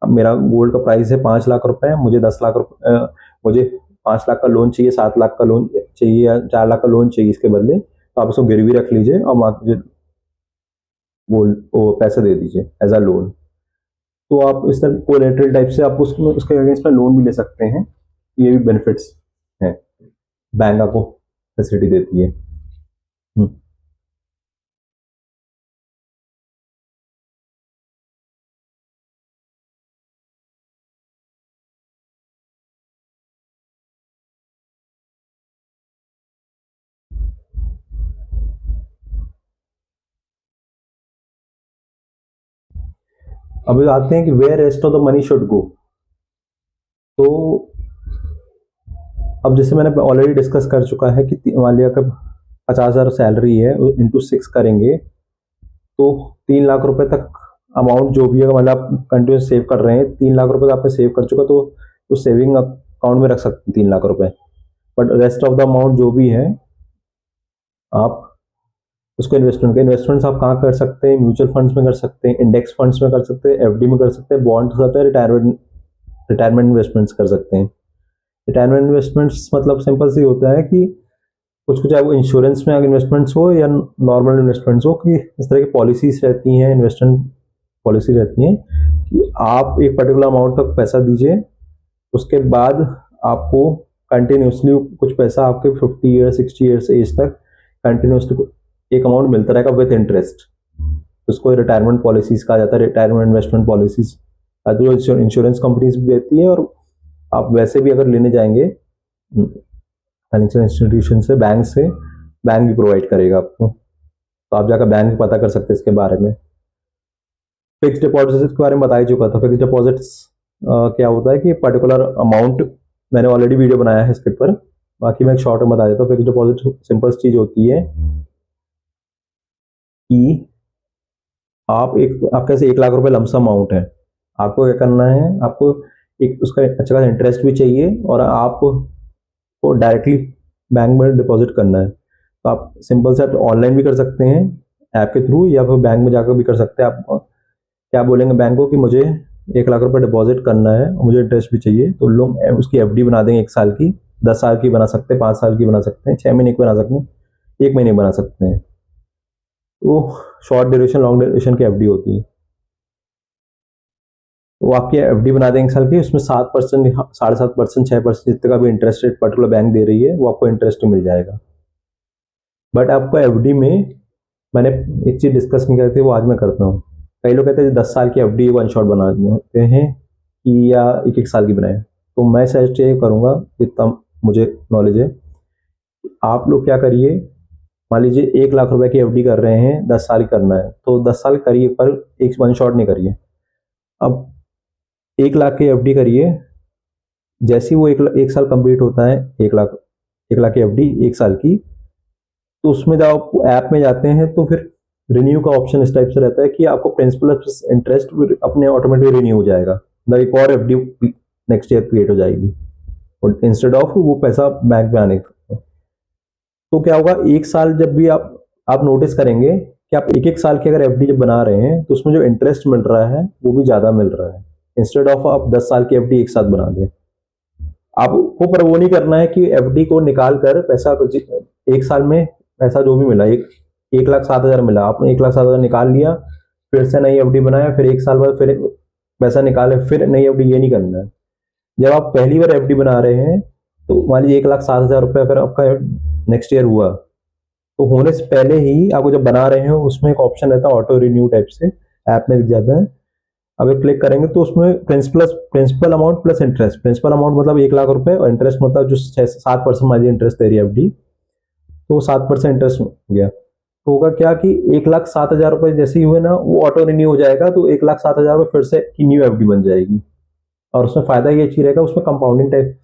मेरा गोल्ड का प्राइस है 5 लाख रुपए, मुझे 10 लाख रुपए, मुझे 5 लाख का लोन चाहिए, 7 लाख का लोन चाहिए, या 4 लाख का लोन चाहिए इसके बदले, तो आप उसको गिरवी रख लीजिए और मुझे गोल्ड वो पैसा दे दीजिए एज अ लोन। तो आप इस तरह कोलेटरल टाइप से आप उसके अगेंस्ट में लोन भी ले सकते हैं। ये भी बेनिफिट्स हैं, बैंक आपको फैसिलिटी देती है। हम्म। अब आते हैं कि where rest of the money should go. तो अब जैसे मैंने ऑलरेडी डिस्कस कर चुका है कि मान लिया अगर 50,000 सैलरी है, इंटू 6 करेंगे तो 3 लाख रुपए तक अमाउंट जो भी है, मतलब आप कंटिन्यूस सेव कर रहे हैं, 3 लाख रुपए तो आपने सेव कर चुका, तो उस सेविंग अकाउंट में रख सकते हैं 3 लाख रुपए। But rest of the amount जो भी है आप उसको इन्वेस्टमेंट्स आप कहाँ कर सकते हैं, म्यूचुअल फंड्स में कर सकते हैं, इंडेक्स फंड्स में कर सकते हैं, एफडी में कर सकते हैं, बॉन्ड कर सकते हैं, रिटायरमेंट इन्वेस्टमेंट्स कर सकते हैं। रिटायरमेंट इन्वेस्टमेंट्स मतलब सिंपल सी होता है कि कुछ कुछ, चाहे वो इंश्योरेंस में इन्वेस्टमेंट्स हो या नॉर्मल इन्वेस्टमेंट्स हो, कि इस तरह की पॉलिसीज रहती हैं, इन्वेस्टमेंट पॉलिसी रहती हैं कि आप एक पर्टिकुलर अमाउंट तक पैसा दीजिए, उसके बाद आपको कंटिन्यूसली कुछ पैसा आपके 50 ईयर्स 60 ईयर्स एज तक कंटिन्यूसली एक अमाउंट मिलता रहेगा विद इंटरेस्ट। उसको रिटायरमेंट पॉलिसीज कहा जाता है, रिटायरमेंट इन्वेस्टमेंट पॉलिसीज जो इंश्योरेंस कंपनीज भी देती है, और आप वैसे भी अगर लेने जाएंगे फाइनेंशियल इंस्टीट्यूशन से, बैंक भी प्रोवाइड करेगा आपको। तो आप जाकर बैंक भी पता कर सकते हैं इसके बारे में। फिक्स डिपॉजिट के बारे में बता ही चुका था। फिक्स डिपॉजिट्स क्या होता है कि पर्टिकुलर अमाउंट, मैंने ऑलरेडी वीडियो बनाया है इसके ऊपर, बाकी मैं एक शॉर्ट में बता देता हूँ। फिक्स डिपॉजिट सिंपल चीज होती है कि आपके पास 1 लाख रुपए लमसम अमाउंट है, आपको क्या करना है, आपको एक उसका अच्छा खासा इंटरेस्ट भी चाहिए और आपको डायरेक्टली बैंक में डिपॉजिट करना है। तो आप सिंपल से आप ऑनलाइन भी कर सकते हैं ऐप के थ्रू, या फिर बैंक में जाकर भी कर सकते हैं। आप क्या बोलेंगे बैंक को कि मुझे 1 लाख रुपए डिपॉजिट करना है और मुझे इंटरेस्ट भी चाहिए, तो लोग उसकी एफडी बना देंगे 1 साल की, 10 साल की बना सकते हैं, 5 साल की बना सकते हैं, 6 महीने की बना सकते हैं, 1 महीने की बना सकते हैं। तो शॉर्ट ड्यूरेशन लॉन्ग ड्यूरेशन की एफडी होती है। वो आपकी एफडी बना देंगे 1 साल की, उसमें 7%, 7.5%, 6% जितने का भी इंटरेस्ट रेट पर्टिकुलर बैंक दे रही है वो आपको इंटरेस्ट मिल जाएगा। बट आपको एफडी में मैंने एक चीज डिस्कस नहीं करी थी, वो आज मैं करता हूँ। कई लोग कहते हैं 10 साल की एफडी वन शॉट बना देते हैं कि या 1 साल की बनाए, तो मैं सजेस्ट ये करूँगा, जितना मुझे नॉलेज है, आप लोग क्या करिए, मान लीजिए 1 लाख रुपए की एफडी कर रहे हैं, 10 साल करना है, तो 10 साल करिए, पर एक वन शॉट नहीं करिए। अब 1 लाख की एफडी करिए, जैसे ही वो एक साल कंप्लीट होता है, 1 लाख की एफडी 1 साल की, तो उसमें जब आप ऐप में जाते हैं तो फिर रिन्यू का ऑप्शन इस टाइप से रहता है कि आपको प्रिंसिपल इंटरेस्ट अपने ऑटोमेटिक रिन्यू हो जाएगा, मतलब एक और एफडी नेक्स्ट ईयर क्रिएट हो जाएगी, और इंस्टेड ऑफ वो पैसा बैंक में आने का। तो क्या होगा, 1 साल जब भी आप नोटिस करेंगे कि आप एक साल की अगर एफडी जब बना रहे हैं तो उसमें जो इंटरेस्ट मिल रहा है वो भी ज्यादा मिल रहा है, इंस्टेड ऑफ आप 10 साल की एफडी एक साथ बना दें। आपको पर वो नहीं करना है कि एफडी को निकाल कर पैसा 1 साल में पैसा जो भी मिला, 1,07,000 मिला, आपने 1,07,000 निकाल लिया, फिर से नई एफडी बनाया, फिर 1 साल बाद फिर पैसा निकाले, फिर नई एफडी, ये नहीं करना है। जब आप पहली बार एफडी बना रहे हैं तो मान लीजिए 1,07,000 रुपये अगर आपका नेक्स्ट ईयर हुआ, तो होने से पहले ही आपको जब बना रहे हो उसमें एक ऑप्शन रहता है ऑटो रिन्यू टाइप से, ऐप में दिख जाता है। अब क्लिक करेंगे तो उसमें principal amount plus interest, principal amount मतलब 1 लाख रुपए, और इंटरेस्ट मतलब जो 7% मान लीजिए इंटरेस्ट दे रही है एफडी, तो 7% इंटरेस्ट हो गया। तो होगा क्या कि 1,07,000 रुपए जैसे ही हुए ना, वो ऑटो रिन्यू हो जाएगा, तो 1,07,000 रुपए फिर से की न्यू एफडी बन जाएगी। और उसमें फायदा ये अच्छी रहेगा, उसमें कंपाउंडिंग टाइप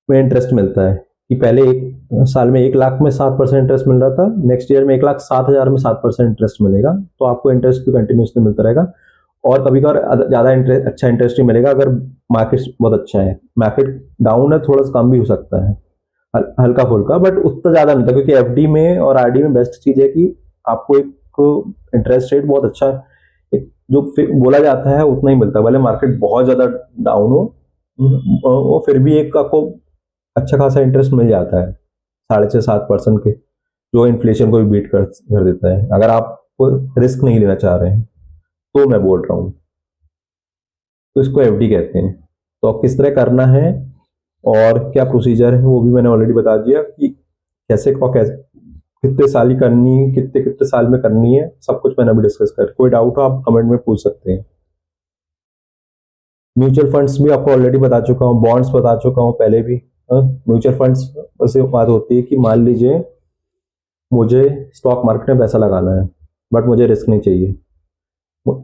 में इंटरेस्ट मिलता है कि पहले 1 साल में 1 लाख में 7% इंटरेस्ट मिल रहा था, नेक्स्ट ईयर में 1,07,000 में 7% इंटरेस्ट मिलेगा, तो आपको इंटरेस्ट भी कंटिन्यूसली मिलता रहेगा। और कभी कभार ज्यादा अच्छा इंटरेस्ट ही मिलेगा अगर मार्केट बहुत अच्छा है, मार्केट डाउन है थोड़ा सा कम भी हो सकता है, हल्का फुल्का, बट उतना ज्यादा नहीं था, क्योंकि एफडी में और आरडी में बेस्ट चीज है कि आपको एक इंटरेस्ट रेट बहुत अच्छा, एक जो बोला जाता है उतना ही मिलता है, भले मार्केट बहुत ज्यादा डाउन हो, वो फिर भी एक आपको अच्छा खासा इंटरेस्ट मिल जाता है, 6.5-7% के, जो इन्फ्लेशन को भी बीट कर देता है, अगर आप रिस्क नहीं लेना चाह रहे हैं तो मैं बोल रहा हूँ। तो इसको एफडी कहते हैं। तो अब किस तरह करना है और क्या प्रोसीजर है वो भी मैंने ऑलरेडी बता दिया कि कैसे कितने साल की करनी है, कितने कितने साल में करनी है, सब कुछ मैंने अभी डिस्कस कर। कोई डाउट हो आप कमेंट में पूछ सकते हैं। म्यूचुअल फंड्स भी आपको ऑलरेडी बता चुका हूँ, बॉन्ड्स बता चुका हूँ पहले भी। म्यूचुअल फंड्स से बात होती है कि मान लीजिए मुझे स्टॉक मार्केट में पैसा लगाना है, बट मुझे रिस्क नहीं चाहिए,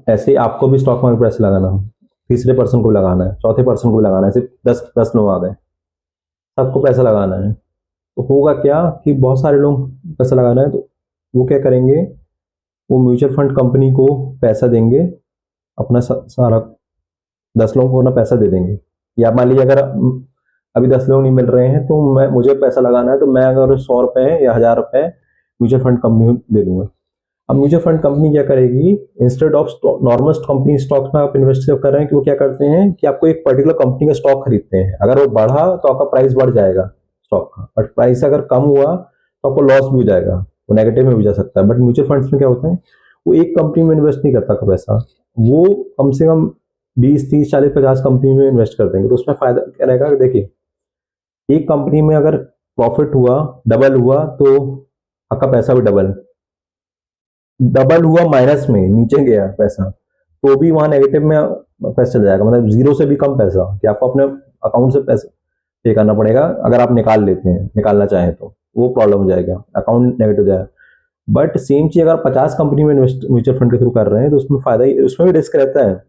ऐसे ही आपको भी स्टॉक मार्केट में पैसा लगाना है, तीसरे पर्सन को लगाना है, चौथे पर्सन को लगाना है, सिर्फ 10 लोग आ गए, सबको पैसा लगाना है, तो होगा क्या कि बहुत सारे लोग पैसा लगाना है, तो वो क्या करेंगे, वो म्यूचुअल फंड कंपनी को पैसा देंगे, अपना सारा 10 लोगों को अपना पैसा दे देंगे। या मान लीजिए अगर अभी 10 लोग नहीं मिल रहे हैं तो मुझे पैसा लगाना है, तो मैं अगर 100 रुपए या 1000 रुपए म्यूचुअल फंड कंपनी को दे दूंगा। अब म्यूचुअल फंड कंपनी क्या करेगी, instead of normal company stocks में आप इन्वेस्ट कर रहे हैं, कि वो क्या करते हैं कि आपको एक पर्टिकुलर कंपनी का स्टॉक खरीदते हैं, अगर वो बढ़ा तो आपका प्राइस बढ़ जाएगा स्टॉक का, बट प्राइस अगर कम हुआ तो आपको लॉस भी हो जाएगा, वो नेगेटिव में भी जा सकता है। बट म्यूचुअल फंड्स में क्या होता है, वो एक कंपनी में इन्वेस्ट नहीं करता का पैसा, वो कम से कम 20, 30, 40, 50 कंपनी में इन्वेस्ट कर देंगे तो उसमें फायदा क्या रहेगा? देखिए, एक कंपनी में अगर प्रॉफिट हुआ, डबल हुआ, तो आपका पैसा भी डबल, डबल हुआ माइनस में, नीचे गया पैसा, तो भी वहां नेगेटिव में पैसा चल जाएगा, मतलब जीरो से भी कम पैसा कि आपको अपने अकाउंट से पैसा पे करना पड़ेगा अगर आप निकाल लेते हैं, निकालना चाहें तो वो प्रॉब्लम हो जाएगा, अकाउंट नेगेटिव हो जाएगा। बट सेम चीज अगर 50 कंपनी में इन्वेस्ट म्यूचुअल फंड के थ्रू कर रहे हैं तो उसमें फायदा ही, उसमें भी रिस्क रहता है,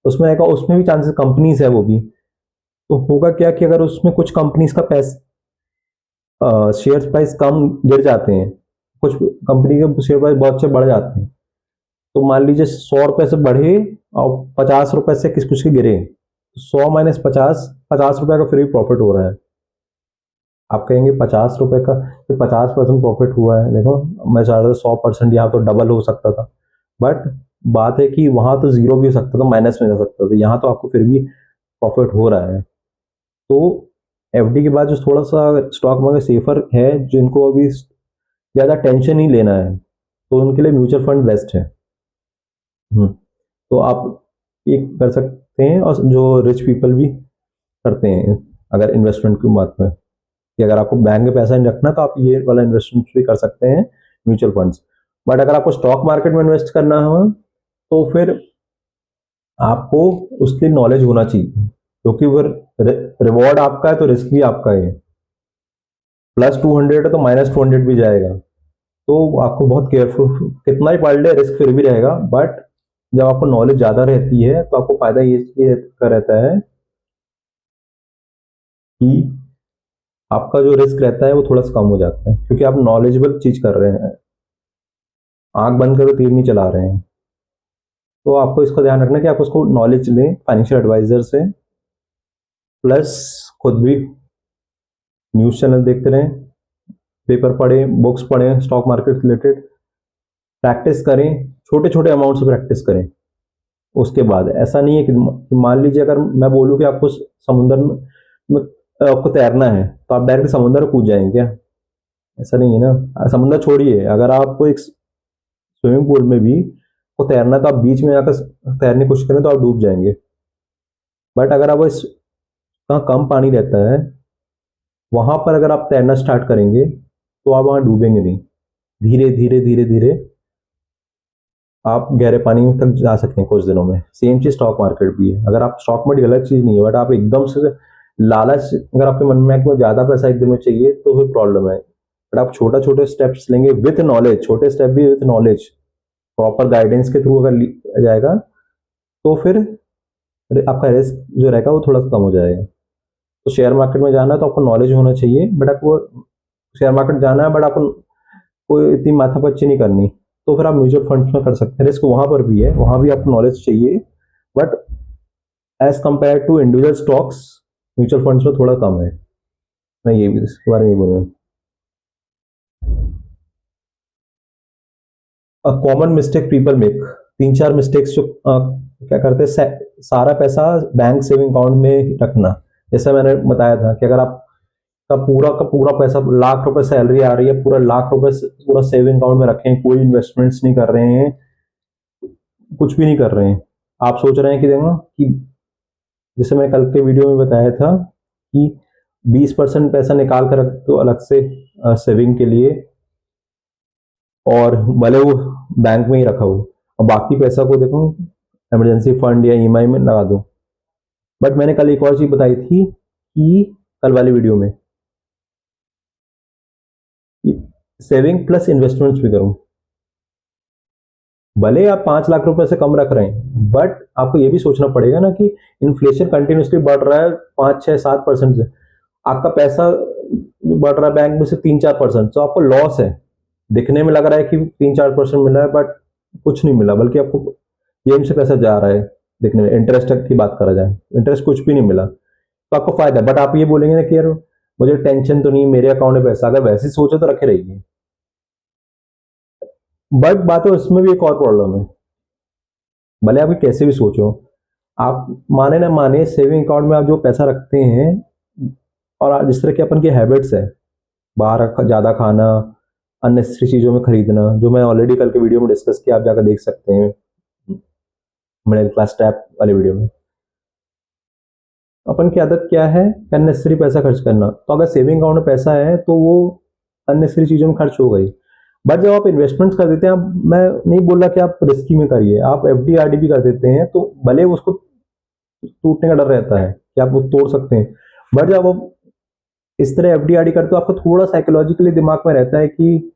उसमें रहेगा, उसमें भी चांसेस, कंपनीज है वो भी, तो होगा क्या कि अगर उसमें कुछ कंपनीज का पैसा, शेयर प्राइस कम गिर जाते हैं, कुछ कंपनी के शेयर प्राइस बहुत से बढ़ जाते हैं, तो मान लीजिए 100 रुपए से बढ़े और 50 रुपए से किस कुछ के गिरे, 100 माइनस 50, 50 रुपए का फिर भी प्रॉफिट हो रहा है। आप कहेंगे 50 रुपए का, तो 50% प्रॉफिट हुआ है, देखो मैं चाह रहा था 100%, यहाँ तो डबल हो सकता था, बट बात है कि वहां तो जीरो भी हो सकता था, माइनस में हो सकता था, यहाँ तो आपको फिर भी प्रॉफिट हो रहा है। तो एफडी के बाद जो थोड़ा सा स्टॉक मार्केट सेफर है, जिनको अभी ज़्यादा टेंशन नहीं लेना है, तो उनके लिए म्यूचुअल फंड बेस्ट है। तो आप ये कर सकते हैं, और जो रिच पीपल भी करते हैं, अगर इन्वेस्टमेंट की बात में, कि अगर आपको बैंक में पैसा नहीं रखना तो आप ये वाला इन्वेस्टमेंट भी कर सकते हैं, म्यूचुअल फंड्स। बट अगर आपको स्टॉक मार्केट में इन्वेस्ट करना हो तो फिर आपको उसकी नॉलेज होना चाहिए, क्योंकि वो रिवॉर्ड आपका है तो रिस्क भी आपका है, +200 है तो -200 भी जाएगा, तो आपको बहुत केयरफुल, कितना ही पढ़ ले रिस्क फिर भी रहेगा, बट जब आपको नॉलेज ज़्यादा रहती है तो आपको फायदा ये का रहता है कि आपका जो रिस्क रहता है वो थोड़ा सा कम हो जाता है, क्योंकि आप नॉलेजेबल चीज कर रहे हैं, आंख बंद करके तीर नहीं चला रहे हैं। तो आपको इसका ध्यान रखना कि आप उसको नॉलेज लें फाइनेंशियल एडवाइजर से, प्लस खुद भी न्यूज़ चैनल देखते रहें, पेपर पढ़ें, बुक्स पढ़ें स्टॉक मार्केट रिलेटेड, प्रैक्टिस करें, छोटे छोटे अमाउंट से प्रैक्टिस करें। उसके बाद ऐसा नहीं है कि मान लीजिए अगर मैं बोलूँ कि आपको समुद्र में आपको तैरना है तो आप डायरेक्ट समुद्र में कूद जाएंगे क्या? ऐसा नहीं है ना, समुद्र छोड़िए, अगर आपको एक स्विमिंग पूल में भी को तैरना, तो आप बीच में जाकर तैरने की कोशिश करें तो आप डूब जाएंगे। बट अगर आप इस कहाँ कम पानी रहता है, वहां पर अगर आप तैरना स्टार्ट करेंगे तो आप वहां डूबेंगे नहीं, धीरे धीरे धीरे धीरे आप गहरे पानी में तक जा सकते हैं कुछ दिनों में। सेम चीज स्टॉक मार्केट भी है, अगर आप स्टॉक मार्केट गलत चीज नहीं है, बट आप एकदम से लालच, अगर आपके मन में है कि ज्यादा पैसा एकदम में चाहिए तो फिर प्रॉब्लम है। बट आप छोटा छोटे स्टेप्स लेंगे विथ नॉलेज, छोटे स्टेप भी विथ नॉलेज, प्रॉपर गाइडेंस के थ्रू अगर लिया जाएगा तो फिर आपका रिस्क जो रहेगा वो थोड़ा कम हो जाएगा। तो शेयर मार्केट में जाना है तो आपको नॉलेज होना चाहिए, बट आपको शेयर मार्केट जाना है, बट आपको कोई इतनी माथापच्ची नहीं करनी, तो फिर आप म्यूचुअल फंड्स में कर सकते हैं। रिस्क वहां पर भी है, वहां भी आपको नॉलेज चाहिए, but as compare to individual stocks mutual funds में थोड़ा कम है। मैं ये भी इसके बारे में ही बोलूँ। Common mistake people make, 3-4 mistakes जो क्या करते हैं, सारा पैसा बैंक सेविंग अकाउंट में रखना। जैसा मैंने बताया था कि अगर आप का पूरा पैसा, लाख रुपए सैलरी आ रही है, पूरा लाख रुपए पूरा सेविंग अकाउंट में रखें, कोई इन्वेस्टमेंट्स नहीं कर रहे हैं, कुछ भी नहीं कर रहे हैं, आप सोच रहे हैं कि देखो कि जैसे मैंने कल के वीडियो में बताया था कि 20% पैसा निकाल कर रख दो अलग से सेविंग के लिए, और भले वो बैंक में ही रखा हो, और बाकी पैसा को देखो इमरजेंसी फंड या ईएमआई में लगा दो। बट मैंने कल एक और चीज बताई थी कि कल वाली वीडियो में, सेविंग प्लस इन्वेस्टमेंट्स भी करूं, भले आप 5 लाख रुपए से कम रख रहे हैं, बट आपको ये भी सोचना पड़ेगा ना कि इन्फ्लेशन कंटिन्यूसली बढ़ रहा है 5, 6, 7% से, आपका पैसा बढ़ रहा है बैंक में से 3-4%, तो आपको लॉस है। दिखने में लग रहा है कि 3-4% मिला है, बट कुछ नहीं मिला, बल्कि आपको गेम से पैसा जा रहा है। दिखने में इंटरेस्ट की बात करा जाए, इंटरेस्ट कुछ भी नहीं मिला, तो आपको फायदा है। बट आप ये बोलेंगे ना कि यार मुझे टेंशन तो नहीं, मेरे अकाउंट में पैसा, अगर वैसे सोचे तो रखे रहिए। बट बात है उसमें भी एक और प्रॉब्लम है, भले आप कैसे भी सोचो, आप माने ना माने, सेविंग अकाउंट में आप जो पैसा रखते हैं, और जिस तरह की अपन की हैबिट्स है, बाहर ज़्यादा खाना, अननेसेसरी चीज़ों में खरीदना, जो मैं ऑलरेडी कल के वीडियो में डिस्कस किया, आप जाकर देख सकते हैं मिडिल क्लास टैप वाले वीडियो में, अपन की आदत क्या है, अननेसेसरी पैसा खर्च करना। तो अगर सेविंग अकाउंट में पैसा है तो वो अननेसेसरी चीज़ों में खर्च हो गई। बट जब आप इन्वेस्टमेंट्स कर देते हैं, मैं नहीं बोल रहा कि आप रिस्की में करिए, आप एफडी आरडी भी कर देते हैं तो भले उसको टूटने का डर रहता है कि आप वो तोड़ सकते हैं, बट जब आप इस तरह एफडी आरडी करते हो आपको थोड़ा साइकोलॉजिकली दिमाग में रहता है कि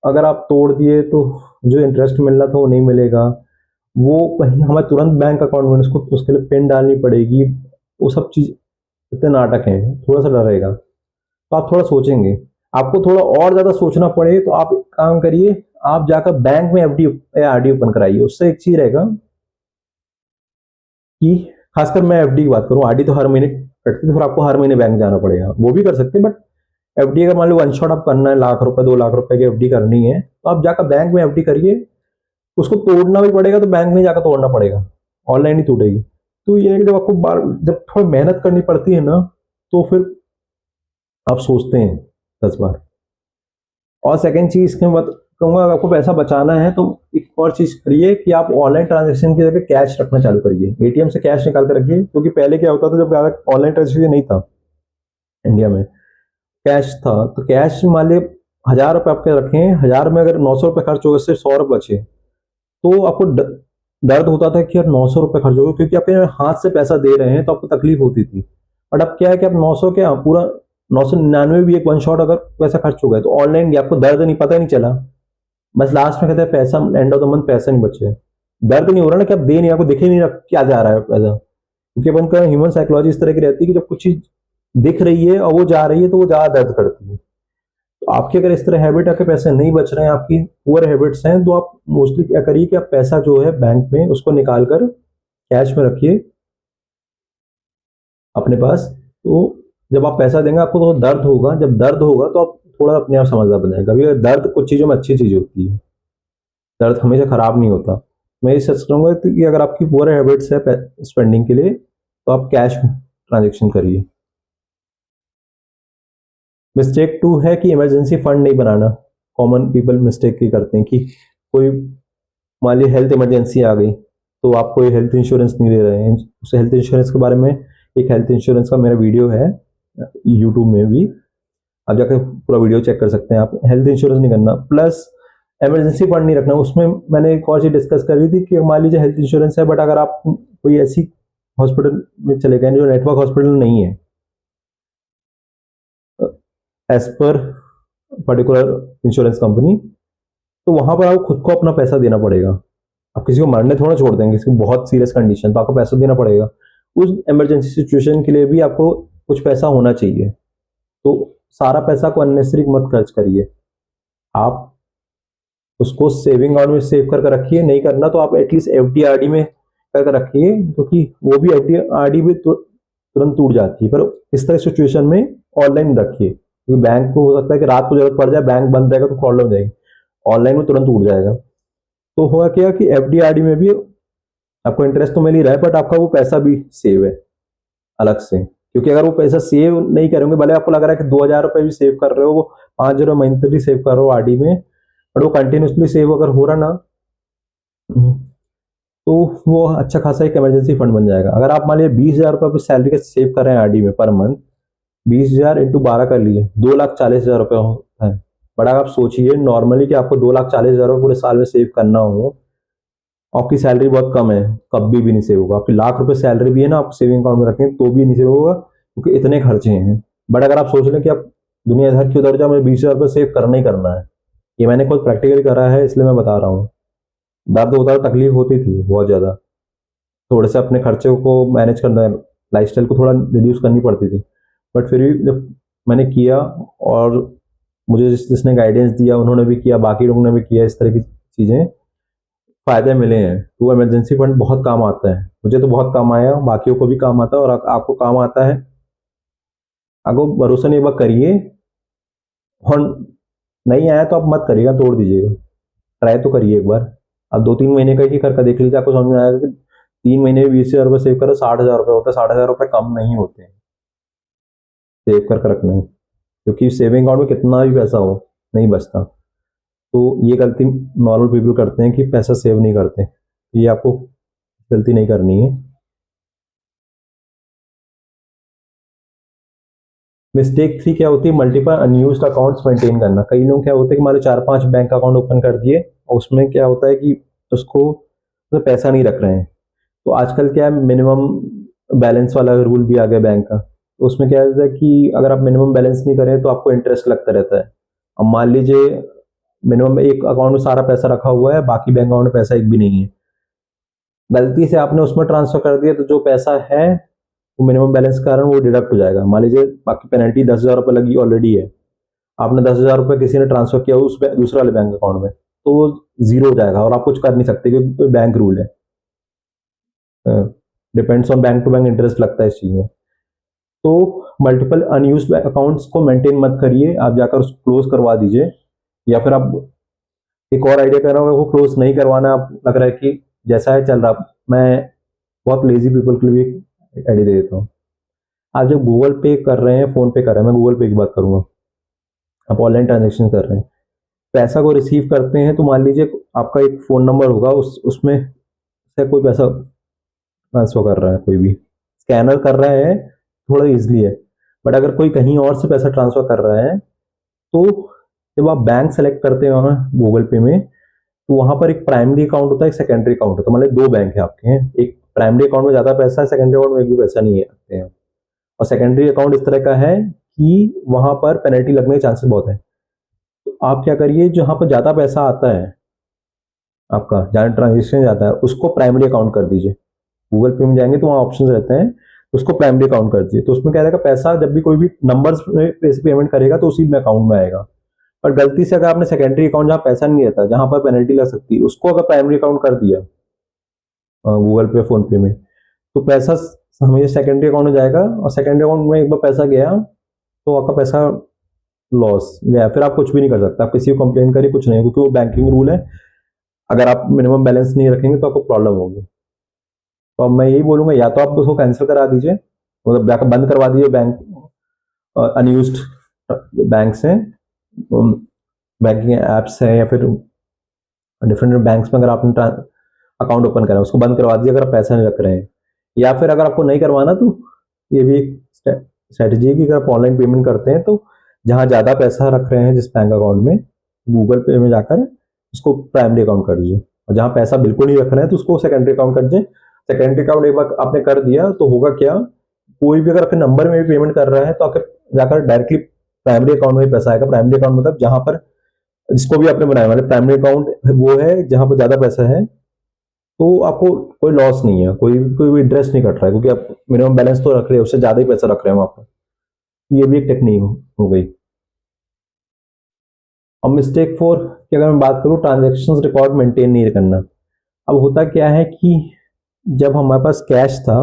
अगर आप तोड़ दिए तो जो इंटरेस्ट मिलना था वो नहीं मिलेगा, वो कहीं हमें तुरंत बैंक अकाउंट में उसको उसके लिए पिन डालनी पड़ेगी, वो सब चीज़ इतने नाटक हैं, थोड़ा सा डर रहेगा। तो आप थोड़ा सोचेंगे, आपको थोड़ा और ज़्यादा सोचना पड़े तो आप एक काम करिए, आप जाकर बैंक में एफडी या आरडी ओपन कराइए। उससे एक चीज़ रहेगा कि खासकर मैं एफडी की बात करूँ, आरडी तो हर महीने कटती है, फिर आपको हर महीने बैंक जाना पड़ेगा, वो भी कर सकते हैं। बट एफडी अगर मान लो वन शॉट आप करना है, लाख रुपए 2 लाख रुपए की एफडी करनी है, तो आप जाकर बैंक में एफडी करिए। उसको तोड़ना भी पड़ेगा तो बैंक में जाकर तोड़ना पड़ेगा, ऑनलाइन ही टूटेगी। तो ये है कि जब आपको जब थोड़ी मेहनत करनी पड़ती है ना, तो फिर आप सोचते हैं 10 बार। और सेकंड चीज इसके बाद कहूंगा, अगर आपको पैसा बचाना है तो एक और चीज करिए कि आप ऑनलाइन ट्रांजेक्शन की जगह कैश रखना चालू करिए, एटीएम से कैश निकाल कर रखिए। क्योंकि पहले क्या होता था, जब ऑनलाइन ट्रांजेक्शन नहीं था इंडिया में, कैश था, तो कैश मान लीजिए 1000 रुपये आपके रखें, 1000 में अगर 900 रुपये खर्च हो गए, सिर्फ 100 रुपये बचे, तो आपको दर्द होता था कि यार 900 रुपये खर्च हो गए, क्योंकि आप हाथ से पैसा दे रहे हैं तो आपको तकलीफ होती थी। बट अब क्या है कि आप 900 क्या पूरा 999 भी एक वन शॉट अगर पैसा खर्च हो गया तो ऑनलाइन आपको दर्द नहीं, पता ही नहीं चला। बस लास्ट में कहते हैं पैसा एंड ऑफ द मंथ पैसा नहीं बचे, दर्द नहीं हो रहा ना कि आप दे नहीं, आपको दिख ही नहीं रहा क्या जा रहा है पैसा। क्योंकि अपन का ह्यूमन साइकोलॉजी इस तरह की रहती है कि जब कुछ चीज दिख रही है और वो जा रही है तो वो ज्यादा दर्द करती है। तो आपकी अगर इस तरह हैबिट है कि पैसे नहीं बच रहे हैं, आपकी पुअर हैबिट्स हैं, तो आप मोस्टली क्या करिए कि आप पैसा जो है बैंक में उसको निकाल कर कैश में रखिए अपने पास। तो जब आप पैसा देंगे आपको तो दर्द होगा, जब दर्द होगा तो आप थोड़ा अपने आप समझदार बन जाएगा। कभी दर्द कुछ चीज़ों में अच्छी चीज़ होती है, दर्द हमेशा खराब नहीं होता। मैं ये सच कहूँगा कि अगर आपकी पुअर हैबिट्स है स्पेंडिंग के लिए, तो आप कैश ट्रांजेक्शन करिए। मिस्टेक टू है कि इमरजेंसी फंड नहीं बनाना। कॉमन पीपल मिस्टेक की करते हैं कि कोई मान लीजिए हेल्थ इमरजेंसी आ गई, तो आप कोई हेल्थ इंश्योरेंस नहीं ले रहे हैं। उस हेल्थ इंश्योरेंस के बारे में एक हेल्थ इंश्योरेंस का मेरा वीडियो है यूट्यूब में भी, आप जाकर पूरा वीडियो चेक कर सकते हैं। आप हेल्थ इंश्योरेंस नहीं करना, प्लस इमरजेंसी फंड नहीं रखना। उसमें मैंने एक और चीज़ डिस्कस करी थी कि मान लीजिए हेल्थ इंश्योरेंस है, बट अगर आप कोई ऐसी हॉस्पिटल में चले गए जो नेटवर्क हॉस्पिटल नहीं है as per particular insurance company, तो वहां पर आपको खुद को अपना पैसा देना पड़ेगा। आप किसी को मरने थोड़ा छोड़ देंगे, किसी बहुत सीरियस कंडीशन तो आपको पैसा देना पड़ेगा। उस इमरजेंसी सिचुएशन के लिए भी आपको कुछ पैसा होना चाहिए। तो सारा पैसा को अननेसेसरी मत खर्च करिए, आप उसको सेविंग अकाउंट में सेव करके रखिए। नहीं करना तो आप at least F D R D में करके रखिए, क्योंकि वो भी एफ डी आर डी भी तुरंत टूट जाती है। पर इस तरह सिचुएशन में ऑनलाइन रखिए, क्योंकि बैंक को हो सकता है कि रात को जरूरत पड़ जाए, बैंक बंद रहेगा तो प्रॉब्लम हो जाएगी, ऑनलाइन में तुरंत टूट जाएगा। तो होगा क्या कि एफ डी आर डी में भी आपको इंटरेस्ट तो मिल ही रहा है, बट आपका वो पैसा भी सेव है अलग से। क्योंकि अगर वो पैसा सेव नहीं करेंगे, भले आपको लग रहा है कि 2000 रुपये भी सेव कर रहे हो, वो 5000 मंथली सेव कर रहे हो आरडी में, बट वो कंटिन्यूसली सेव अगर हो रहा ना, तो वो अच्छा खासा एक इमरजेंसी फंड बन जाएगा। अगर आप मान लीजिए 20,000 रुपये सैलरी का सेव कर रहे हैं आरडी में पर मंथ, 20,000 इंटू 12 कर लिए, 2,40,000 रुपये होता है। बट अगर आप सोचिए नॉर्मली कि आपको 2,40,000 पूरे साल में सेव करना हो, आपकी सैलरी बहुत कम है, कभी भी नहीं सेव होगा। आपकी लाख रुपए सैलरी भी है ना, आप सेविंग अकाउंट में रखें तो भी नहीं सेव होगा, क्योंकि इतने खर्चे हैं। बट अगर आप सोच लें कि आप दुनिया इधर की उधर जाओ, मुझे 20,000 रुपये सेव करना ही करना है, ये मैंने खुद प्रैक्टिकली करा है इसलिए मैं बता रहा हूँ। दर्द होता था, तकलीफ होती थी बहुत ज़्यादा, थोड़े से अपने खर्चे को मैनेज करना, लाइफस्टाइल को थोड़ा रिड्यूस करनी पड़ती थी। बट फिर भी जब मैंने किया, और मुझे जिसने गाइडेंस दिया उन्होंने भी किया, बाकी लोगों ने भी किया, इस तरह की चीज़ें फायदे मिले हैं। तो इमरजेंसी फंड बहुत काम आता है, मुझे तो बहुत काम आया, बाकियों को भी काम आता है, और आपको काम आता है। आपको भरोसा नहीं, एक बार करिए, और नहीं आया तो आप मत करिएगा, तोड़ दीजिएगा, ट्राई तो करिए एक बार। अब 2-3 महीने का ही करके देख लीजिए, आपको समझ में आएगा कि 3 महीने में 20,000 रुपये सेव करो, 60,000 रुपये होता है। 60,000 रुपये कम नहीं होते हैं सेव करके रखने में, क्योंकि सेविंग अकाउंट में कितना भी पैसा हो नहीं बचता। तो ये गलती नॉर्मल पीपल करते हैं कि पैसा सेव नहीं करते, ये आपको गलती नहीं करनी है। मिस्टेक 3 क्या होती है, मल्टीपल अनयूज्ड अकाउंट्स मेंटेन करना। कई लोग क्या होते हैं कि हमारे 4-5 बैंक अकाउंट ओपन कर दिए और उसमें क्या होता है कि उसको उसमें पैसा नहीं रख रहे हैं। तो आजकल क्या है, मिनिमम बैलेंस वाला रूल भी आ गया बैंक का। तो उसमें क्या होता है कि अगर आप मिनिमम बैलेंस नहीं करें तो आपको इंटरेस्ट लगता रहता है। अब मान लीजिए मिनिमम एक अकाउंट में सारा पैसा रखा हुआ है, बाकी बैंक अकाउंट में पैसा एक भी नहीं है, गलती से आपने उसमें ट्रांसफर कर दिया तो जो पैसा है वो मिनिमम बैलेंस के कारण वो डिडक्ट हो जाएगा। मान लीजिए बाकी पेनल्टी 10,000 रुपये लगी ऑलरेडी है, आपने 10,000 रुपये किसी ने ट्रांसफर किया उस दूसरे वाले बैंक अकाउंट में, तो वो जीरो हो जाएगा और आप कुछ कर नहीं सकते क्योंकि कोई बैंक रूल है। Depends on bank to bank, interest लगता है इस चीज़ में। तो मल्टीपल अनयूज्ड अकाउंट्स को मेंटेन मत करिए, आप जाकर उसको क्लोज करवा दीजिए। या फिर आप एक और आइडिया कर रहा हूँ, वो क्लोज नहीं करवाना, आप लग रहा है कि जैसा है चल रहा, मैं बहुत लेजी पीपल के लिए भी आइडिया दे देता हूँ। आप जब गूगल पे कर रहे हैं, फोन पे कर रहे हैं, मैं गूगल पे की बात करूंगा, आप ऑनलाइन ट्रांजेक्शन कर रहे हैं, पैसा को रिसीव करते हैं, तो मान लीजिए आपका एक फ़ोन नंबर होगा, उसमें से कोई पैसा ट्रांसफ़र कर रहा है, कोई भी स्कैनर कर रहा है, थोड़ा ईज़िली है। बट अगर कोई कहीं और से पैसा ट्रांसफ़र कर रहा है, तो जब आप बैंक सेलेक्ट करते हो ना गूगल पे में, तो वहाँ पर एक प्राइमरी अकाउंट होता है, एक सेकेंडरी अकाउंट होता है। मतलब 2 बैंक है आपके हैं, एक प्राइमरी अकाउंट में ज़्यादा पैसा है, सेकेंडरी अकाउंट में एक भी पैसा नहीं है रखते हैं। और सेकेंडरी अकाउंट इस तरह का है कि वहाँ पर पेनल्टी लगने के चांसेस बहुत है। तो आप क्या करिए, जहाँ पर ज़्यादा पैसा आता है आपका, जहाँ ट्रांजेक्शन जाता है, उसको प्राइमरी अकाउंट कर दीजिए। गूगल पे में जाएंगे तो वहाँ ऑप्शन रहते हैं, उसको प्राइमरी अकाउंट कर दीजिए। तो उसमें क्या रहेगा, पैसा जब भी कोई भी नंबर्स में पैसे पेमेंट करेगा तो उसी में अकाउंट में आएगा। और गलती से अगर आपने सेकेंडरी अकाउंट जहाँ पैसा नहीं रहता, जहाँ पर पेनल्टी लग सकती है, उसको अगर प्राइमरी अकाउंट कर दिया गूगल पे फोन पे में, तो पैसा हमें सेकेंडरी अकाउंट में जाएगा, और सेकेंडरी अकाउंट में एक बार पैसा गया तो आपका पैसा लॉस गया, फिर आप कुछ भी नहीं कर सकते, आप किसी को कंप्लेन करिए कुछ नहीं, क्योंकि वो बैंकिंग रूल है। अगर आप मिनिमम बैलेंस नहीं रखेंगे तो आपको प्रॉब्लम होगी। तो अब मैं यही बोलूंगा, या तो आप उसको कैंसिल करा दीजिए, मतलब जाकर बंद करवा दीजिए बैंक, अनयूज्ड बैंक्स हैं, बैंकिंग एप्स हैं, या फिर डिफरेंट बैंक्स में अगर आपने अकाउंट ओपन करा उसको बंद करवा दीजिए अगर आप पैसा नहीं रख रहे हैं। या फिर अगर आपको नहीं करवाना तो ये भी एक स्ट्रेटजी है कि अगर आप ऑनलाइन पेमेंट करते हैं तो जहाँ ज़्यादा पैसा रख रहे हैं जिस बैंक अकाउंट में, गूगल पे में जाकर उसको प्राइमरी अकाउंट कर दीजिए, और जहाँ पैसा बिल्कुल नहीं रख रहे हैं तो उसको सेकेंडरी अकाउंट कर दीजिए। सेकेंडरी अकाउंट एक बार आपने कर दिया तो होगा क्या, कोई भी अगर आपके नंबर में भी पेमेंट कर रहा है तो आपके जाकर डायरेक्टली प्राइमरी अकाउंट में पैसा आएगा। प्राइमरी अकाउंट मतलब जहाँ पर जिसको भी आपने बनाया, मतलब प्राइमरी अकाउंट वो है जहाँ पर ज़्यादा पैसा है, तो आपको कोई लॉस नहीं है, कोई भी इंटरेस्ट नहीं कट रहा है, क्योंकि आप मिनिमम बैलेंस तो रख रहे हैं, उससे ज़्यादा ही पैसा रख रहे हैं वहाँ पर। ये भी एक टेक्निक हो गई। अब मिस्टेक 4 की अगर मैं बात करूँ, ट्रांजेक्शन रिकॉर्ड मेंटेन नहीं करना। अब होता क्या है कि जब हमारे पास कैश था,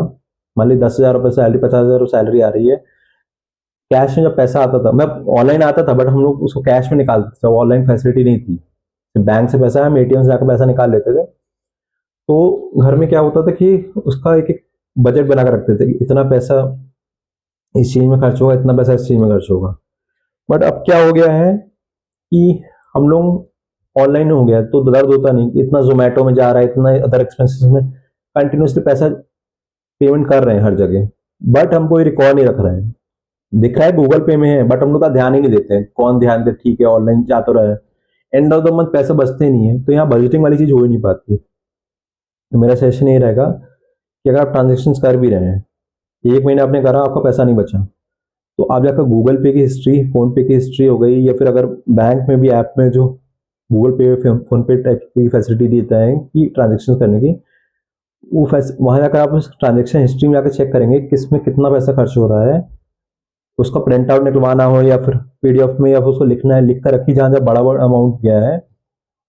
मान ली 10,000 रुपये सैलरी, 50,000 सैलरी आ रही है, कैश में जब पैसा आता था, मैं ऑनलाइन आता था बट हम लोग उसको कैश में निकालते थे, ऑनलाइन फैसिलिटी नहीं थी। बैंक से पैसा, हम एटीएम से जाकर पैसा निकाल लेते थे। तो घर में क्या होता था कि उसका एक एक बजट बना कर रखते थे कि इतना पैसा इस चीज़ में खर्च होगा, इतना पैसा इस चीज़ में खर्च होगा। बट अब क्या हो गया है कि हम लोग ऑनलाइन हो गया तो दर्द होता नहीं, इतना जोमेटो में जा रहा है, इतना अदर एक्सपेंसेस में कंटिन्यूसली पैसा पेमेंट कर रहे हैं हर जगह, बट हम कोई रिकॉर्ड नहीं रख रहे हैं। दिख रहा है गूगल पे में है बट हम लोग का ध्यान ही नहीं देते हैं, कौन ध्यान दे, ठीक है ऑनलाइन जा तो रहा है, एंड ऑफ द मंथ पैसे बचते नहीं है, तो यहाँ बजटिंग वाली चीज़ हो ही नहीं पाती। तो मेरा सजेशन ये रहेगा कि अगर आप ट्रांजेक्शन कर भी रहे हैं, एक महीने आपने करा, आपका पैसा नहीं बचा, तो आप जाकर गूगल पे की हिस्ट्री, फोन पे की हिस्ट्री हो गई, या फिर अगर बैंक में भी ऐप में जो गूगल पे फोन पे टाइप की फैसिलिटी देता है कि ट्रांजेक्शन करने की, वो वहाँ जाकर आप उस ट्रांजेक्शन हिस्ट्री में जाकर चेक करेंगे किस में कितना पैसा खर्च हो रहा है। उसका प्रिंट आउट निकलवाना हो या फिर पीडीएफ में, या फिर उसको लिखना है, लिख कर रखिए जहाँ जहाँ बड़ा बड़ा अमाउंट गया है,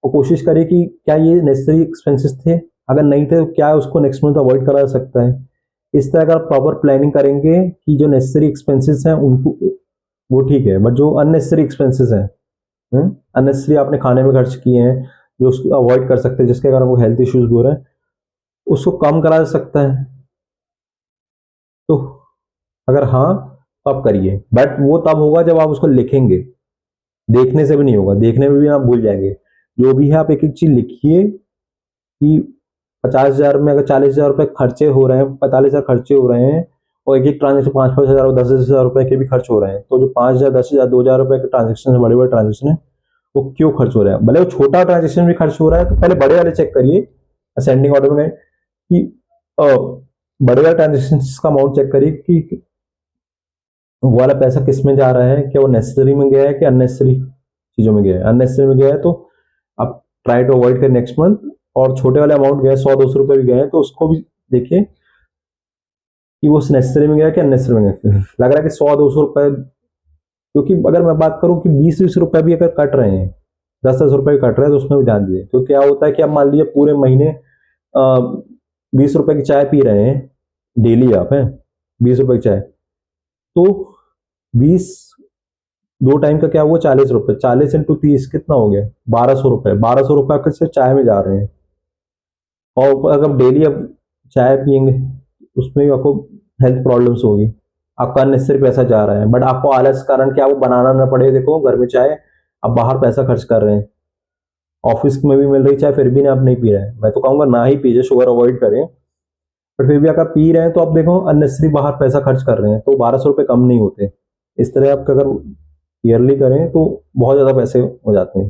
और कोशिश करिए कि क्या ये नेसेसरी एक्सपेंसेस थे, अगर नहीं थे तो क्या उसको नेक्स्ट मंथ अवॉइड करा सकता है। इस तरह का प्रॉपर प्लानिंग करेंगे कि जो नेसेसरी एक्सपेंसेस हैं उनको, वो ठीक है, बट जो अननेसेसरी एक्सपेंसेस हैं, अननेसेसरी आपने खाने में खर्च किए हैं, जो उसको अवॉइड कर सकते हैं, जिसके कारण वो हेल्थ इश्यूज हो रहे हैं, उसको कम करा जा सकता है। तो अगर हाँ तो आप करिए, बट वो तब होगा जब आप उसको लिखेंगे, देखने से भी नहीं होगा, देखने में भी आप भूल जाएंगे। जो भी है आप एक एक चीज लिखिए कि 50,000 में अगर 40,000 रुपये खर्चे हो रहे हैं, 45,000 खर्चे हो रहे हैं, और एक एक ट्रांजेक्शन 5-5 हज़ार 10-10 हज़ार रुपए के भी खर्च हो रहे हैं। तो जो 5 हज़ार 10 हज़ार 2 हज़ार रुपए के ट्रांजेक्शन है, बड़े बड़े ट्रांजेक्शन है, वो क्यों खर्च हो रहा है? भले वो छोटा ट्रांजेक्शन भी खर्च हो रहा है तो पहले बड़े वाले चेक करिए असेंडिंग ऑर्डर में कि बड़े वाले ट्रांजेक्शन का अमाउंट चेक करिए कि वो वाला पैसा किस में जा रहा है, क्या वो नेसेसरी में गया है कि अननेसेसरी चीजों में गया है। अननेसेसरी में गया है तो आप ट्राई टू अवॉइड कर नेक्स्ट मंथ, और छोटे वाले अमाउंट गए 100-200 रुपए भी गए हैं तो उसको भी देखिए कि वो नेसेसरी में गया है कि अननेसेसरी में गया। लग रहा है कि 100-200 रुपए, क्योंकि अगर मैं बात करूं कि 20-20 रुपए भी अगर कट रहे हैं, 10-10 रुपए कट रहे हैं, तो उसमें भी ध्यान दीजिए। तो क्या होता है कि आप मान लीजिए पूरे महीने 20 रुपए की चाय पी रहे हैं डेली, आप हैं 20 रुपए की चाय, तो 20 दो टाइम का क्या हुआ, 40 रुपए, 40 × 30 कितना हो गया, 1200 रुपए। 1200 रुपए आपके सिर्फ चाय में जा रहे हैं। और अगर डेली आप चाय पियेंगे उसमें भी आपको हेल्थ प्रॉब्लम्स होगी, आपका अननेसेसरी पैसा जा रहा है। बट आपको आलस के कारण क्या वो बनाना ना पड़े, देखो घर में चाय, आप बाहर पैसा खर्च कर रहे हैं, ऑफिस में भी मिल रही चाय फिर भी आप नहीं पी रहे हैं। मैं तो कहूंगा ना ही पीजिए, शुगर अवॉइड करें। बट फिर भी अगर पी रहे हैं तो आप देखो अननेसेसरी बाहर पैसा खर्च कर रहे हैं, तो 1200 रुपये कम नहीं होते। इस तरह आप अगर ईयरली करें तो बहुत ज़्यादा पैसे हो जाते हैं।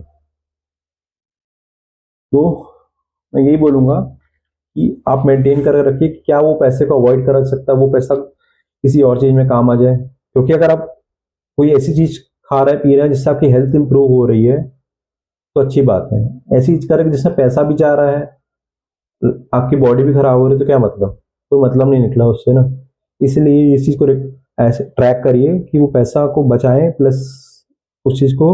तो मैं यही बोलूँगा कि आप मेंटेन करके रखिए कि क्या वो पैसे को अवॉइड करा सकता है, वो पैसा किसी और चीज़ में काम आ जाए। क्योंकि अगर आप कोई ऐसी चीज़ खा रहे हैं पी रहे हैं जिससे आपकी हेल्थ इंप्रूव हो रही है तो अच्छी बात है। ऐसी चीज़ करें जिसमें पैसा भी जा रहा है, आपकी बॉडी भी खराब हो रही है, तो क्या मतलब, कोई मतलब नहीं निकला उससे ना। इसलिए इस चीज़ को ऐसे ट्रैक करिए कि वो पैसा को बचाएं, प्लस उस चीज़ को,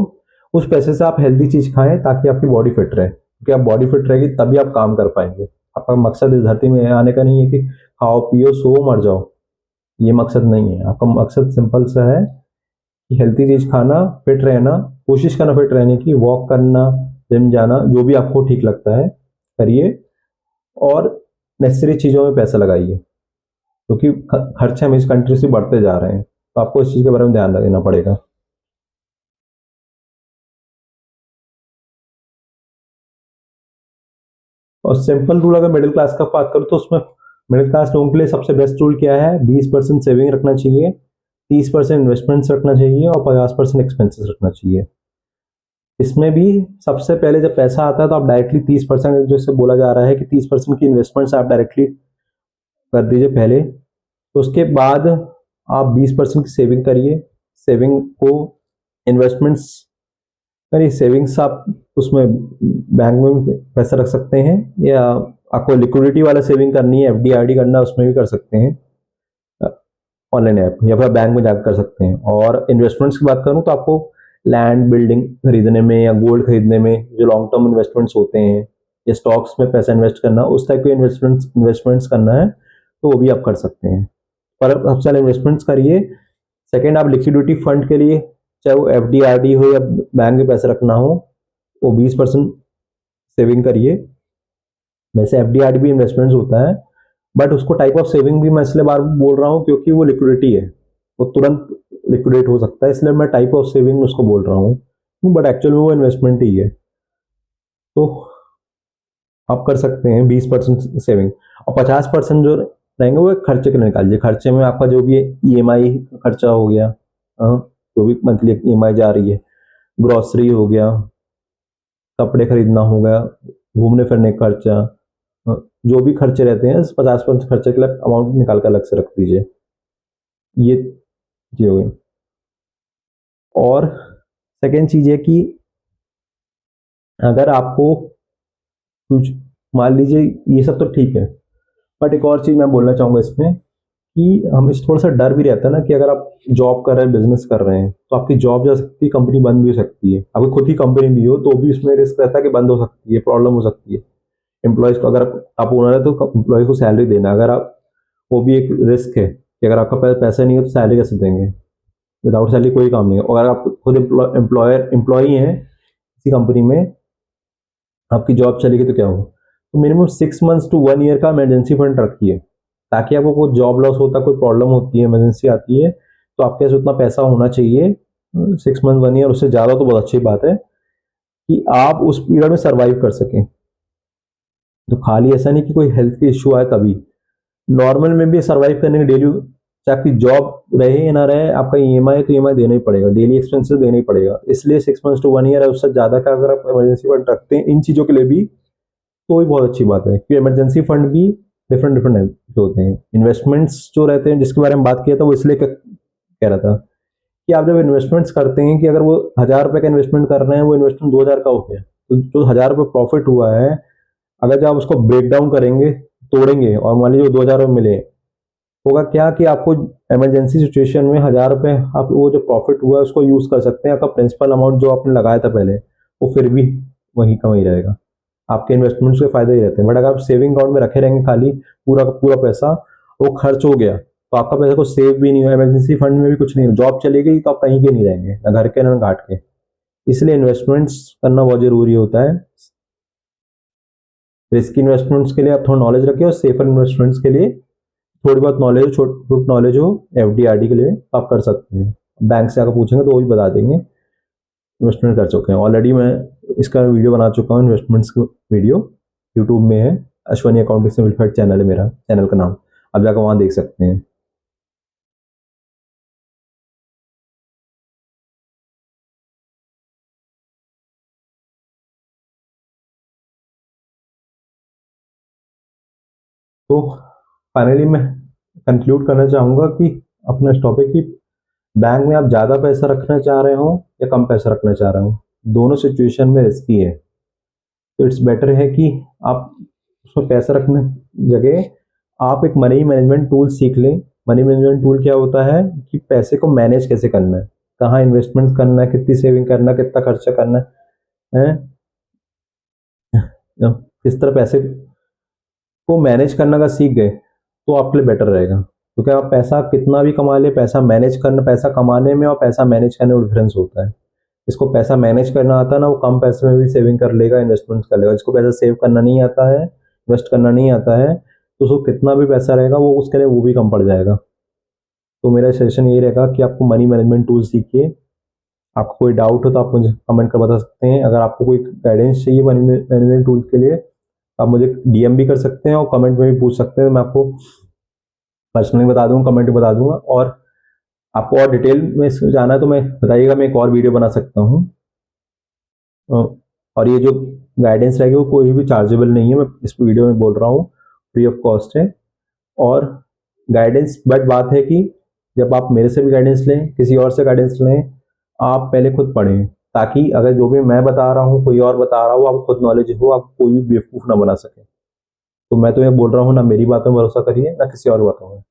उस पैसे से आप हेल्दी चीज़ खाएं ताकि आपकी बॉडी फिट रहे, क्योंकि आप बॉडी फिट रहेगी तभी आप काम कर पाएंगे। आपका मकसद इस धरती में आने का नहीं है कि खाओ पियो सो मर जाओ, ये मकसद नहीं है। आपका मकसद सिंपल सा है कि हेल्थी चीज़ खाना, फिट रहना, कोशिश करना फिट रहने की, वॉक करना, जिम जाना, जो भी आपको ठीक लगता है करिए, और नेसेसरी चीज़ों में पैसा लगाइए, क्योंकि खर्चे हम इस कंट्री से बढ़ते जा रहे हैं, तो आपको इस चीज़ के बारे में ध्यान रखना पड़ेगा। और सिंपल रूल अगर मिडिल क्लास का बात करूँ तो उसमें मिडिल क्लास लोगों के लिए सबसे बेस्ट रूल क्या है, 20% सेविंग रखना चाहिए, 30% इन्वेस्टमेंट्स रखना चाहिए, और 50% एक्सपेंसेस रखना चाहिए। इसमें भी सबसे पहले जब पैसा आता है तो आप डायरेक्टली 30%, जैसे बोला जा रहा है कि 30% की इन्वेस्टमेंट्स आप डायरेक्टली कर दीजिए पहले, तो उसके बाद आप 20% की सेविंग करिए। सेविंग को इन्वेस्टमेंट्स करिए, सेविंग्स आप उसमें बैंक में भी पैसा रख सकते हैं, या आपको लिक्विडिटी वाला सेविंग करनी है, एफडी आरडी करना है, उसमें भी कर सकते हैं ऑनलाइन ऐप, या फिर बैंक में जाकर कर सकते हैं। और इन्वेस्टमेंट्स की बात करूं तो आपको लैंड बिल्डिंग खरीदने में या गोल्ड खरीदने में जो लॉन्ग टर्म इन्वेस्टमेंट्स होते हैं, या स्टॉक्स में पैसा इन्वेस्ट करना, उस टाइप के इन्वेस्टमेंट्स करना है तो वो भी आप कर सकते हैं। पर सबसे पहले इन्वेस्टमेंट्स करिए। सेकेंड, आप लिक्विडिटी फंड के लिए, चाहे वो एफ डी आर डी हो या बैंक में पैसे रखना हो, वो 20% सेविंग करिए। वैसे एफ डी आर डी भी इन्वेस्टमेंट्स होता है, बट उसको टाइप ऑफ सेविंग भी मैं इसलिए बार बोल रहा हूँ क्योंकि वो लिक्विडिटी है, वो तुरंत लिक्विडेट हो सकता है, इसलिए मैं टाइप ऑफ सेविंग उसको बोल रहा हूँ, बट एक्चुअल में वो इन्वेस्टमेंट ही है। तो आप कर सकते हैं 20% सेविंग, और 50% जो रहेंगे वो खर्चे के लिए निकालिए। खर्चे में आपका जो भी ई एम आई खर्चा हो गया, जो भी मंथली ई एम आई जा रही है, ग्रॉसरी हो गया, कपड़े खरीदना हो गया, घूमने फिरने का खर्चा, जो भी खर्चे रहते हैं 50% खर्चे के लिए अमाउंट निकाल कर अलग से रख दीजिए। ये चीज हो गई। और सेकेंड चीज है कि अगर आपको कुछ, मान लीजिए ये सब तो ठीक है, बट एक और चीज मैं बोलना चाहूंगा इसमें कि हमें थोड़ा सा डर भी रहता है ना कि अगर आप जॉब कर रहे हैं, बिजनेस कर रहे हैं, तो आपकी जॉब जा सकती है, कंपनी बंद भी हो सकती है। आपकी खुद की कंपनी भी हो तो भी उसमें रिस्क रहता है कि बंद हो सकती है, प्रॉब्लम हो सकती है। एम्प्लॉयज को, अगर आप ओनर है तो एम्प्लॉय को सैलरी देना, अगर आप, वो भी एक रिस्क है कि अगर आपका पैसा नहीं है तो सैलरी कैसे देंगे, विदाउट सैलरी कोई काम नहीं है। और अगर आप खुद एम्प्लॉय हैं किसी कंपनी में, आपकी जॉब चली गई तो क्या होगा। तो मिनिमम 6 मंथ्स टू 1 ईयर का इमरजेंसी फंड रखिए, ताकि आपको कोई जॉब लॉस होता, कोई प्रॉब्लम होती है, इमरजेंसी आती है, तो आपके पास उतना पैसा होना चाहिए। 6 मंथ 1 ईयर, उससे ज़्यादा तो बहुत अच्छी बात है कि आप उस पीरियड में सर्वाइव कर सकें। तो खाली ऐसा नहीं कि कोई हेल्थ के इश्यू आए तभी, नॉर्मल में भी सर्वाइव करने के डेली चाहे आपकी जॉब रहे या ना रहे, आपका ईएमआई तो ईएमआई देना ही पड़ेगा, डेली एक्सपेंसेस देना ही पड़ेगा। इसलिए 6 मंथ्स टू 1 ईयर है, उससे ज़्यादा का अगर आप इमरजेंसी फंड रखते हैं इन चीज़ों के लिए भी, तो ही बहुत अच्छी बात है। क्योंकि इमरजेंसी फंड भी डिफरेंट डिफरेंट टाइप के होते हैं। इन्वेस्टमेंट्स जो रहते हैं जिसके बारे में बात किया था, वो इसलिए कह रहा था कि आप जब इन्वेस्टमेंट्स करते हैं, कि अगर वो 1,000 रुपये का इन्वेस्टमेंट कर रहे हैं, वो इन्वेस्टमेंट 2,000 का हो गया, तो जो 1,000 रुपये प्रॉफिट हुआ है, अगर जब आप उसको ब्रेक डाउन करेंगे, तोड़ेंगे, और मान लीजिए 2,000 रुपये मिले, होगा क्या कि आपको इमरजेंसी सिचुएशन में 1,000 रुपये आप वो जो प्रॉफिट हुआ है उसको यूज कर सकते हैं। आपका प्रिंसिपल अमाउंट जो आपने लगाया था पहले, वो फिर भी वहीं का वहीं रहेगा। आपके इन्वेस्टमेंट्स के फायदे ही रहते हैं। बट अगर आप सेविंग अकाउंट में रखे रहेंगे खाली, पूरा का पूरा पैसा वो खर्च हो गया, तो आपका पैसा को सेव भी नहीं हुआ, इमरजेंसी फंड में भी कुछ नहीं हुआ, जॉब चली गई तो आप कहीं के नहीं रहेंगे, ना घर के ना घाट के। इसलिए इन्वेस्टमेंट्स करना बहुत जरूरी होता है। रिस्क इन्वेस्टमेंट्स के लिए आप थोड़ा नॉलेज रखिए, और सेफर इन्वेस्टमेंट्स के लिए थोड़ी बहुत नॉलेज हो, छोटी नॉलेज हो, एफडी आरडी के लिए आप कर सकते हैं। बैंक से आकर पूछेंगे तो वो भी बता देंगे। इन्वेस्टमेंट कर चुके हैं ऑलरेडी, मैं इसका वीडियो बना चुका हूँ, इन्वेस्टमेंट्स का वीडियो यूट्यूब में है। अश्वनी अकाउंटिंग सिंप्लीफाइड चैनल है मेरा, चैनल का नाम, आप जाकर वहाँ देख सकते हैं। तो फाइनली मैं कंक्लूड करना चाहूँगा कि अपना इस टॉपिक की, बैंक में आप ज़्यादा पैसा रखना चाह रहे हो या कम पैसा रखना चाह रहे हो, दोनों सिचुएशन में रिस्की है। तो इट्स बेटर है कि आप उसमें पैसा रखने जगह आप एक मनी मैनेजमेंट टूल सीख लें। मनी मैनेजमेंट टूल क्या होता है कि पैसे को मैनेज कैसे करना है, कहाँ इन्वेस्टमेंट करना है, कितनी सेविंग करना है, कितना खर्चा करना है, किस तरह पैसे को मैनेज करना का सीख गए तो आपके लिए बेटर रहेगा। क्योंकि आप पैसा कितना भी कमा ले, पैसा मैनेज करना, पैसा कमाने में और पैसा मैनेज करने में डिफरेंस होता है। जिसको पैसा मैनेज करना आता है ना, वो कम पैसे में भी सेविंग कर लेगा, इन्वेस्टमेंट कर लेगा। जिसको पैसा सेव करना नहीं आता है, इन्वेस्ट करना नहीं आता है, तो उसको कितना भी पैसा रहेगा वो उसके लिए वो भी कम पड़ जाएगा। तो मेरा सजेशन ये रहेगा कि आपको मनी मैनेजमेंट टूल सीखिए। आपको कोई डाउट हो तो आप मुझे कमेंट कर बता सकते हैं। अगर आपको कोई गाइडेंस चाहिए मनी मैनेजमेंट टूल के लिए, आप मुझे डीएम भी कर सकते हैं और कमेंट में भी पूछ सकते हैं। मैं आपको पर्सनली बता दूंगा, कमेंट में बता दूंगा। और आपको और डिटेल में जाना है तो मैं बताइएगा, मैं एक और वीडियो बना सकता हूँ। और ये जो गाइडेंस रहेगी वो कोई भी चार्जेबल नहीं है, मैं इस वीडियो में बोल रहा हूँ, फ्री ऑफ कॉस्ट है। और गाइडेंस, बट बात है कि जब आप मेरे से भी गाइडेंस लें, किसी और से गाइडेंस लें, आप पहले खुद पढ़ें, ताकि अगर जो भी मैं बता रहा हूँ कोई और बता रहा हो, आपको खुद नॉलेज हो, आप कोई भी बेवकूफ़ ना बना सके। तो मैं तो ये बोल रहा हूँ, ना मेरी बातों में भरोसा करिए ना किसी और बातों में,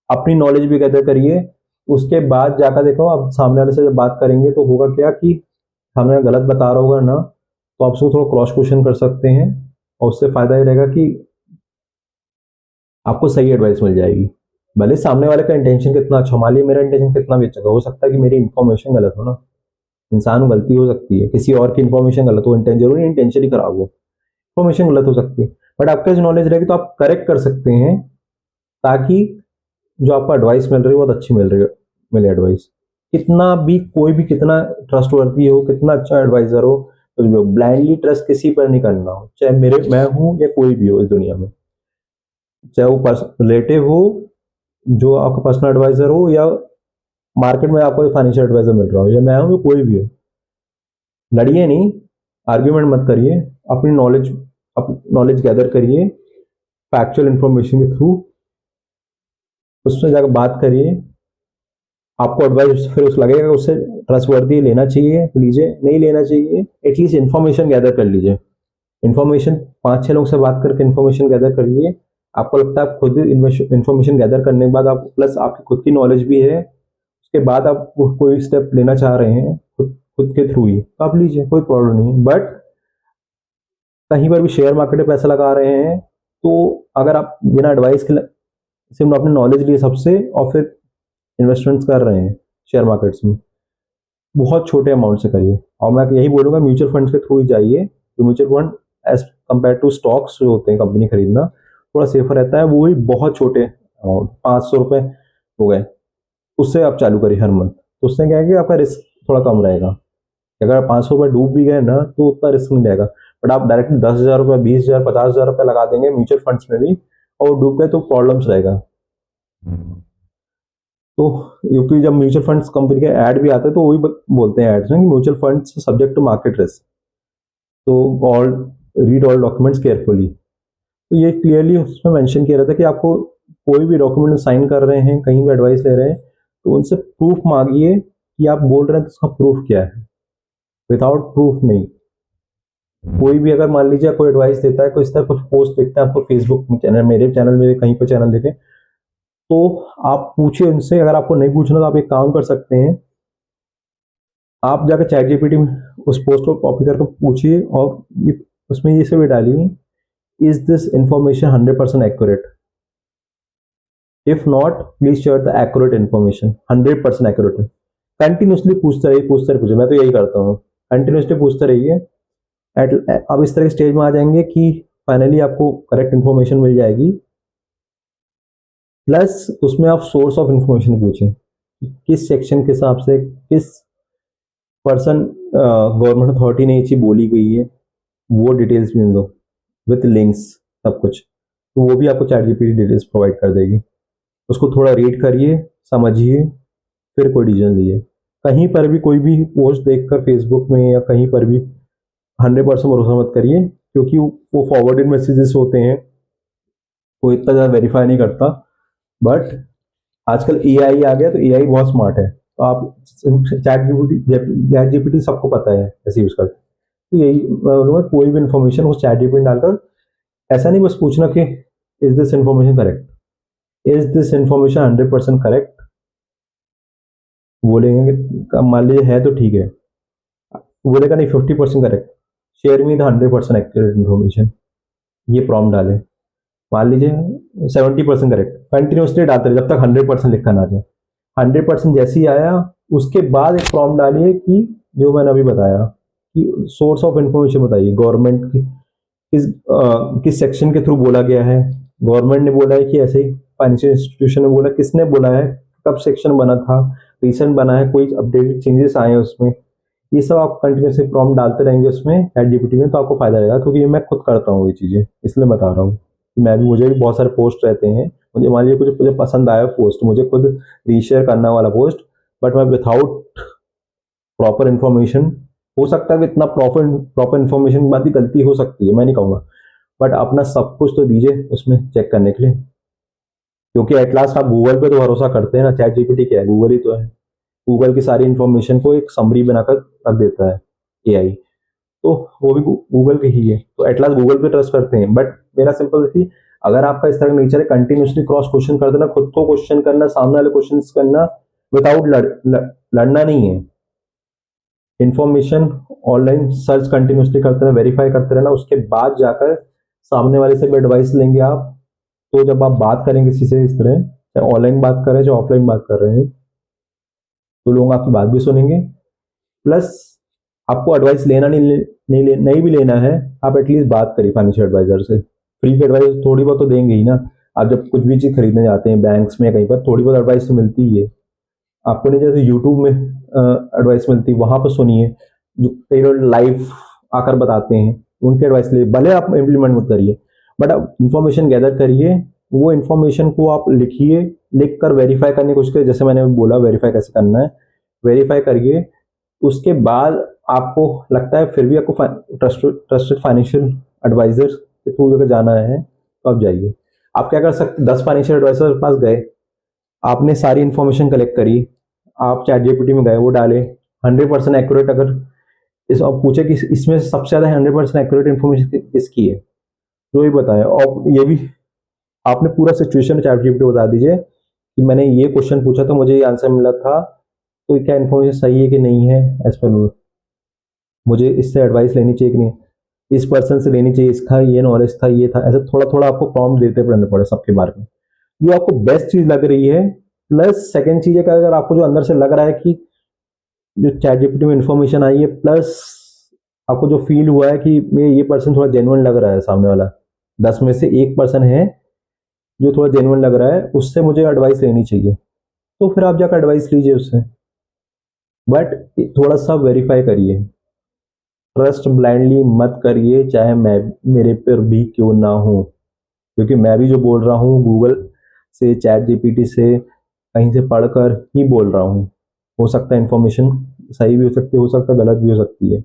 अपनी नॉलेज भी गैदर करिए। उसके बाद जाकर देखो, आप सामने वाले से जब बात करेंगे तो होगा क्या कि सामने वाला गलत बता रहा होगा ना, तो आप उसको थोड़ा क्रॉस क्वेश्चन कर सकते हैं, और उससे फायदा ये रहेगा कि आपको सही एडवाइस मिल जाएगी। भले सामने वाले का इंटेंशन कितना अच्छा, मान लीजिए मेरा इंटेंशन कितना भी अच्छा हो सकता है कि मेरी इन्फॉर्मेशन गलत हो ना, इंसान को गलती हो सकती है, किसी और की इन्फॉर्मेशन गलत हो, इंटेंशन जरूरी इंटेंशन ही खराब हो, इन्फॉर्मेशन गलत हो सकती है। बट आपके जो नॉलेज रहेगी तो आप करेक्ट कर सकते हैं, ताकि जो आपको एडवाइस मिल रही है बहुत अच्छी मिल रही है, मिले एडवाइस। कितना भी, कोई भी कितना ट्रस्टवर्दी हो, कितना अच्छा एडवाइजर हो, तो ब्लाइंडली ट्रस्ट किसी पर नहीं करना हो, चाहे मैं हूं या कोई भी हो इस दुनिया में। चाहे वो रिलेटिव हो, जो आपका पर्सनल एडवाइजर हो, या मार्केट में आपको फाइनेंशियल एडवाइजर मिल रहा हो, या मैं हूं या कोई भी हो, लड़िए नहीं, आर्ग्यूमेंट मत करिए, अपनी नॉलेज गैदर करिए फैक्चुअल इंफॉर्मेशन के थ्रू, उसमें जाकर बात करिए। आपको एडवाइस फिर उस लगेगा उससे ट्रस्टवर्दी लेना चाहिए तो लीजिए, नहीं लेना चाहिए एटलीस्ट इन्फॉर्मेशन गैदर कर लीजिए। इन्फॉर्मेशन 5-6 लोगों से बात करके इन्फॉर्मेशन गैदर करिए। आपको लगता है आप खुद इन्फॉर्मेशन गैदर करने के बाद, आप प्लस आपकी खुद की नॉलेज भी है, उसके बाद आप कोई स्टेप लेना चाह रहे हैं खुद खुद के थ्रू ही, तो आप लीजिए, कोई प्रॉब्लम नहीं है। बट कहीं पर भी शेयर मार्केट में पैसा लगा रहे हैं, तो अगर आप बिना एडवाइस के सिर्फ अपने नॉलेज लिए सबसे और फिर इन्वेस्टमेंट्स कर रहे हैं शेयर मार्केट्स में, बहुत छोटे अमाउंट से करिए। और मैं यही बोलूंगा म्यूचुअल फंड्स के थ्रू ही जाइए। तो mutual fund as compare to stocks जो होते हैं कंपनी खरीदना, थोड़ा सेफर रहता है, वो भी बहुत छोटे अमाउंट, 500 रुपये हो गए, उससे आप चालू करिए हर मंथ। तो उससे क्या है कि आपका रिस्क थोड़ा कम रहेगा। अगर 500 रुपये डूब भी गए ना तो उतना रिस्क नहीं रहेगा। बट आप डायरेक्टली 10,000 रुपये, 20,000, 50,000 रुपये लगा देंगे म्यूचुअल फंड्स में भी, और डूब गए तो प्रॉब्लम्स रहेगा। तो क्योंकि जब म्यूचुअल फंड्स कंपनी के ऐड भी आते हैं तो वही बोलते हैं एड्स में कि mutual funds subject to market risk, तो all read all documents carefully. तो ये क्लियरली उसमें मेंशन किया रहता है कि आपको कोई भी डॉक्यूमेंट साइन कर रहे हैं, कहीं भी एडवाइस ले रहे हैं, तो उनसे प्रूफ मांगिए कि आप बोल रहे हैं तो उसका प्रूफ क्या है। विदाउट प्रूफ नहीं। कोई भी अगर मान लीजिए कोई एडवाइस देता है, कोई इस तरह कुछ पोस्ट देखता है आपको फेसबुक में, चैनल, मेरे चैनल में, कहीं पर चैनल देखे, तो आप पूछिए उनसे। अगर आपको नहीं पूछना तो आप एक काम कर सकते हैं, आप जाकर चैट जीपीटी में उस पोस्ट को कॉपी करके पूछिए और उसमें ये सब भी डालिए, is this information 100% accurate, if not please share the accurate information. 100% accurate है। कंटिन्यूसली पूछते रहिए, पूछते रहिए। मैं तो यही करता हूँ, कंटिन्यूसली पूछते रहिए। अब इस तरह के स्टेज में आ जाएंगे कि फाइनली आपको करेक्ट इन्फॉर्मेशन मिल जाएगी। प्लस उसमें आप सोर्स ऑफ इंफॉर्मेशन पूछें, किस सेक्शन के हिसाब से, किस पर्सन गवर्नमेंट अथॉरिटी ने ये चीज बोली गई है, वो डिटेल्स भी दो विथ लिंक्स, सब कुछ। तो वो भी आपको चैट जीपीटी डिटेल्स प्रोवाइड कर देगी। उसको थोड़ा रीड करिए, समझिए, फिर कोई डिसीजन लीजिए। कहीं पर भी कोई भी पोस्ट देखकर फेसबुक में या कहीं पर भी 100% भरोसा मत करिए, क्योंकि वो फॉरवर्डेड मैसेजेस होते हैं, वो इतना ज़्यादा वेरीफाई नहीं करता। बट आजकल एआई आ गया, तो एआई बहुत स्मार्ट है, तो आप चैट जीपीटी सबको पता है कैसे यूज़ करते हैं। तो यही मैं बोलूँगा, कोई भी इन्फॉर्मेशन वो चैट जीपीटी डालकर, ऐसा नहीं बस पूछना कि is this information correct, is this information 100% correct. बोलेंगे कि मान लीजिए है तो ठीक है, बोलेगा नहीं 50% correct, share me the 100% accurate information, ये प्रॉम्प्ट डाले। मान लीजिए 70% करेक्ट, कंटिन्यूसली डालते रहे जब तक 100% लिखा ना आ जाए। 100% जैसे ही आया, उसके बाद एक प्रॉम्प्ट डालिए कि जो मैंने अभी बताया, कि सोर्स ऑफ इंफॉर्मेशन बताइए, गवर्नमेंट की किस सेक्शन के थ्रू बोला गया है, गवर्नमेंट ने बोला है कि ऐसे ही फाइनेंशियल इंस्टीट्यूशन ने बोला, किसने बोला है, कब सेक्शन बना था, रिसेंट बना है, कोई अपडेटेड चेंजेस आए हैं उसमें। ये सब आप कंटिन्यूसली प्रॉम्प्ट डालते रहेंगे उसमें चैट जीपीटी में, तो आपको फायदा रहेगा। क्योंकि ये मैं खुद करता हूँ ये चीज़ें, इसलिए बता रहा हूँ कि मैं भी, मुझे भी बहुत सारे पोस्ट रहते हैं, मुझे मान लीजिए कुछ मुझे पसंद आया पोस्ट, मुझे खुद रीशेयर करना वाला पोस्ट, बट मैं विथाउट प्रॉपर इन्फॉर्मेशन, हो सकता है कि इतना प्रॉपर प्रॉपर इन्फॉर्मेशन के बाद भी गलती हो सकती है, मैं नहीं कहूँगा, बट अपना सब कुछ तो दीजिए उसमें चेक करने के लिए। क्योंकि एट लास्ट आप गूगल पे तो भरोसा करते हैं ना, चैट जीपीटी क्या है, गूगल ही तो है। गूगल की सारी इन्फॉर्मेशन को एक समरी बनाकर रख देता है एआई, तो वो भी गूगल के ही है, तो एट लास्ट गूगल पे ट्रस्ट करते हैं। बट मेरा सिंपल थी, अगर आपका इस तरह का नेचर है, कंटिन्यूसली क्रॉस क्वेश्चन कर देना, खुद को क्वेश्चन करना, सामने वाले क्वेश्चन करना, विदाउट लड़ना नहीं है। इंफॉर्मेशन ऑनलाइन सर्च कंटिन्यूसली करते रहना, वेरीफाई करते रहना, उसके बाद जाकर सामने वाले से भी एडवाइस लेंगे आप। तो जब आप बात करेंगे किसी से इस तरह, चाहे ऑनलाइन बात कर रहे हैं चाहे ऑफलाइन बात कर रहे हैं, तो लोग आपकी बात भी सुनेंगे। प्लस आपको एडवाइस लेना नहीं भी लेना है, आप एटलीस्ट बात करिए फाइनेंशियल एडवाइजर से। फ्री की एडवाइस थोड़ी बहुत तो देंगे ही ना। आप जब कुछ भी चीज़ खरीदने जाते हैं बैंक्स में, कहीं पर थोड़ी बहुत एडवाइस तो मिलती ही है आपको। नहीं जैसे यूट्यूब में एडवाइस मिलती है, वहां पर सुनिए, जो कई लोग लाइव आकर बताते हैं, उनकी एडवाइस लिए, भले आप इम्प्लीमेंट मत करिए, बट आप इंफॉर्मेशन गैदर करिए। वो इन्फॉर्मेशन को आप लिखिए, लिख कर वेरीफाई करने की कोशिश करिए, जैसे मैंने बोला वेरीफाई कैसे करना है, वेरीफाई करिए। उसके बाद आपको लगता है फिर भी आपको ट्रस्टेड फाइनेंशियल एडवाइजर के थ्रू अगर जाना है, तो आप जाइए। आप क्या कर सकते, 10 फाइनेंशियल एडवाइजर के पास गए, आपने सारी इन्फॉर्मेशन कलेक्ट करी, आप चैट जीपीटी में गए, वो डाले 100% एक्यूरेट, अगर इस आप पूछे कि इसमें से सबसे ज्यादा 100% एक्यूरेट इन्फॉर्मेशन किसकी है, जो ही बताया। और ये भी आपने पूरा सिचुएशन चैट जीपीटी बता दीजिए कि मैंने ये क्वेश्चन पूछा था, मुझे ये आंसर मिला था, तो क्या इन्फॉर्मेशन सही है कि नहीं है, एज पर मुझे इससे एडवाइस लेनी चाहिए कि नहीं, इस पर्सन से लेनी चाहिए, इसका ये नॉलेज था, ये था, ऐसे थोड़ा थोड़ा आपको प्रॉम्प्ट देते रहना पड़े सबके बारे में। ये आपको बेस्ट चीज लग रही है। प्लस सेकंड चीज है कि अगर आपको जो अंदर से लग रहा है कि जो चैट जीपीटी में इंफॉर्मेशन आई है, प्लस आपको जो फील हुआ है कि ये पर्सन थोड़ा जेन्युइन लग रहा है, सामने वाला 10 में से 1% है जो थोड़ा जेन्युइन लग रहा है, उससे मुझे एडवाइस लेनी चाहिए, तो फिर आप जाकर एडवाइस लीजिए उससे। बट थोड़ा सा वेरीफाई करिए, ट्रस्ट ब्लाइंडली मत करिए, चाहे मैं मेरे पर भी क्यों ना हो। क्योंकि मैं भी जो बोल रहा हूँ गूगल से, चैट जीपीटी से, कहीं से पढ़कर ही बोल रहा हूँ। हो सकता है इन्फॉर्मेशन सही भी हो सकता है गलत भी हो सकती है।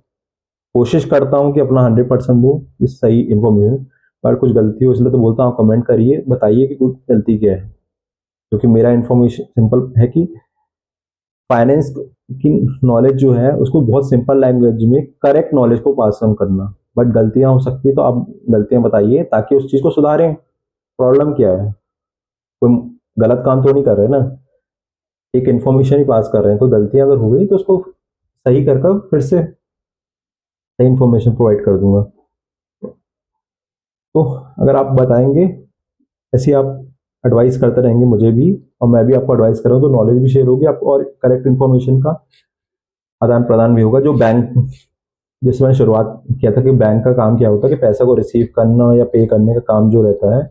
कोशिश करता हूँ कि अपना 100% दूँ इस सही इन्फॉर्मेशन, पर कुछ गलती हो इसलिए तो बोलता हूँ कमेंट करिए, बताइए कि कुछ गलती क्या है। क्योंकि मेरा इन्फॉर्मेशन सिंपल है कि फाइनेंस की नॉलेज जो है उसको बहुत सिंपल लैंग्वेज में करेक्ट नॉलेज को पास ऑन करना। बट गलतियां हो सकती है तो आप गलतियां बताइए ताकि उस चीज़ को सुधारें। प्रॉब्लम क्या है, कोई गलत काम तो नहीं कर रहे ना, एक इन्फॉर्मेशन ही पास कर रहे हैं। कोई गलतियां अगर हो गई तो उसको सही कर कर फिर से सही इन्फॉर्मेशन प्रोवाइड कर दूंगा। तो अगर आप बताएंगे ऐसी आप एडवाइस करते रहेंगे मुझे भी, और मैं भी आपको एडवाइस कर रहा हूँ, तो नॉलेज भी शेयर होगी आपको और करेक्ट इन्फॉर्मेशन का आदान प्रदान भी होगा। जो बैंक, जिसमें मैंने शुरुआत किया था कि बैंक का काम क्या होता है कि पैसा को रिसीव करना या पे करने का काम जो रहता है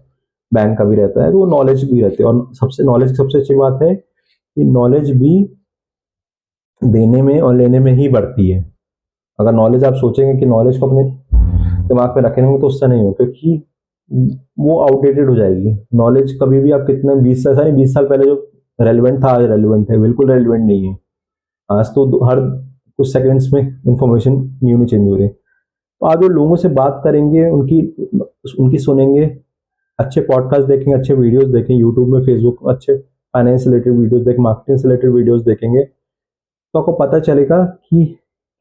बैंक का भी रहता है, तो वो नॉलेज भी रहती है। और सबसे नॉलेज की सबसे अच्छी बात है कि नॉलेज भी देने में और लेने में ही बढ़ती है। अगर नॉलेज आप सोचेंगे कि नॉलेज को अपने दिमाग में रखेंगे तो उससे नहीं हो, क्योंकि वो आउटडेटेड हो जाएगी। नॉलेज कभी भी आप कितने 20 साल पहले जो रेलिवेंट था आज रेलिवेंट है, बिल्कुल रेलिवेंट नहीं है। आज तो हर कुछ सेकंड्स में इंफॉर्मेशन न्यू न्यू चेंज हो रही है। तो आप जो लोगों से बात करेंगे उनकी उनकी सुनेंगे, अच्छे पॉडकास्ट देखेंगे, अच्छे वीडियोस देखेंगे यूट्यूब में, फेसबुक, अच्छे फाइनेंस रिलेटेड वीडियोस देखें, मार्केटिंग से रिलेटेड वीडियोस देखेंगे, तो आपको पता चलेगा कि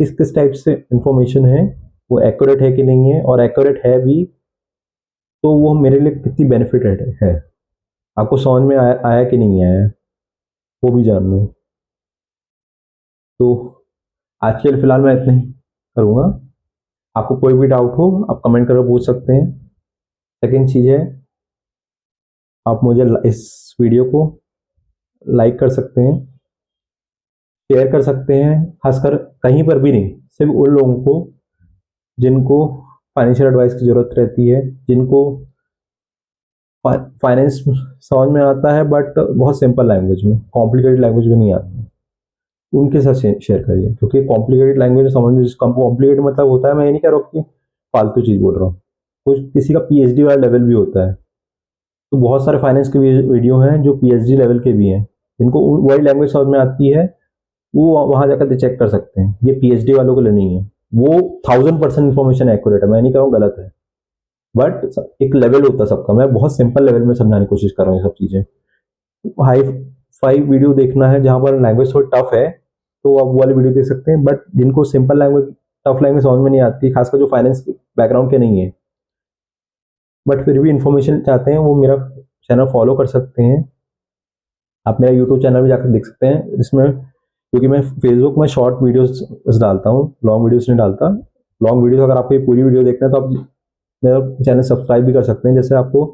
किस किस टाइप से इंफॉर्मेशन है, वो एक्यूरेट है कि नहीं है, और एक्यूरेट है भी तो वो मेरे लिए कितनी बेनिफिटेड है। आपको समझ में आया कि नहीं आया है, वो भी जानना है। तो आज के लिए फिलहाल मैं इतना ही करूँगा। आपको कोई भी डाउट हो आप कमेंट करके पूछ सकते हैं। सेकेंड चीज़ है, आप मुझे इस वीडियो को लाइक कर सकते हैं, शेयर कर सकते हैं, खासकर कहीं पर भी नहीं, सिर्फ उन लोगों को जिनको फाइनेंशियल एडवाइस की ज़रूरत रहती है, जिनको फाइनेंस समझ में आता है बट बहुत सिंपल लैंग्वेज में, कॉम्प्लिकेटेड लैंग्वेज में नहीं आती, उनके साथ शेयर करिए। क्योंकि कॉम्प्लिकेटेड लैंग्वेज समझ में, कॉम्प्लिकेटेड मतलब होता है, मैं ये नहीं कह रहा हूँ कि फालतू चीज़ बोल रहा हूँ, कुछ किसी का पीएचडी वाला लेवल भी होता है। तो बहुत सारे फाइनेंस के वीडियो हैं जो पीएचडी लेवल के भी हैं, जिनको वही लैंग्वेज समझ में आती है, वो वहाँ जाकर चेक कर सकते हैं। ये पीएचडी वालों के लिए नहीं है, वो 1000% इन्फॉर्मेशन एक्यूरेट है, मैं नहीं कह रहा हूँ गलत है, बट एक लेवल होता है सबका। मैं बहुत सिंपल लेवल में समझाने की कोशिश कर रहा हूँ ये सब चीज़ें। हाई फाई वीडियो देखना है जहाँ पर लैंग्वेज थोड़ी टफ है तो आप वो वाली वीडियो देख सकते हैं। बट जिनको सिंपल लैंग्वेज, टफ लैंग्वेज समझ में नहीं आती, खासकर जो फाइनेंस बैकग्राउंड के नहीं है बट फिर भी इंफॉर्मेशन चाहते हैं, वो मेरा चैनल फॉलो कर सकते हैं। आप मेरा यूट्यूब चैनल भी जाकर देख सकते हैं, जिसमें क्योंकि मैं फेसबुक में शॉर्ट वीडियोस डालता हूँ, लॉन्ग वीडियोस नहीं डालता। लॉन्ग वीडियोस अगर आपको ये पूरी वीडियो देखना है तो आप मेरा चैनल सब्सक्राइब भी कर सकते हैं। जैसे आपको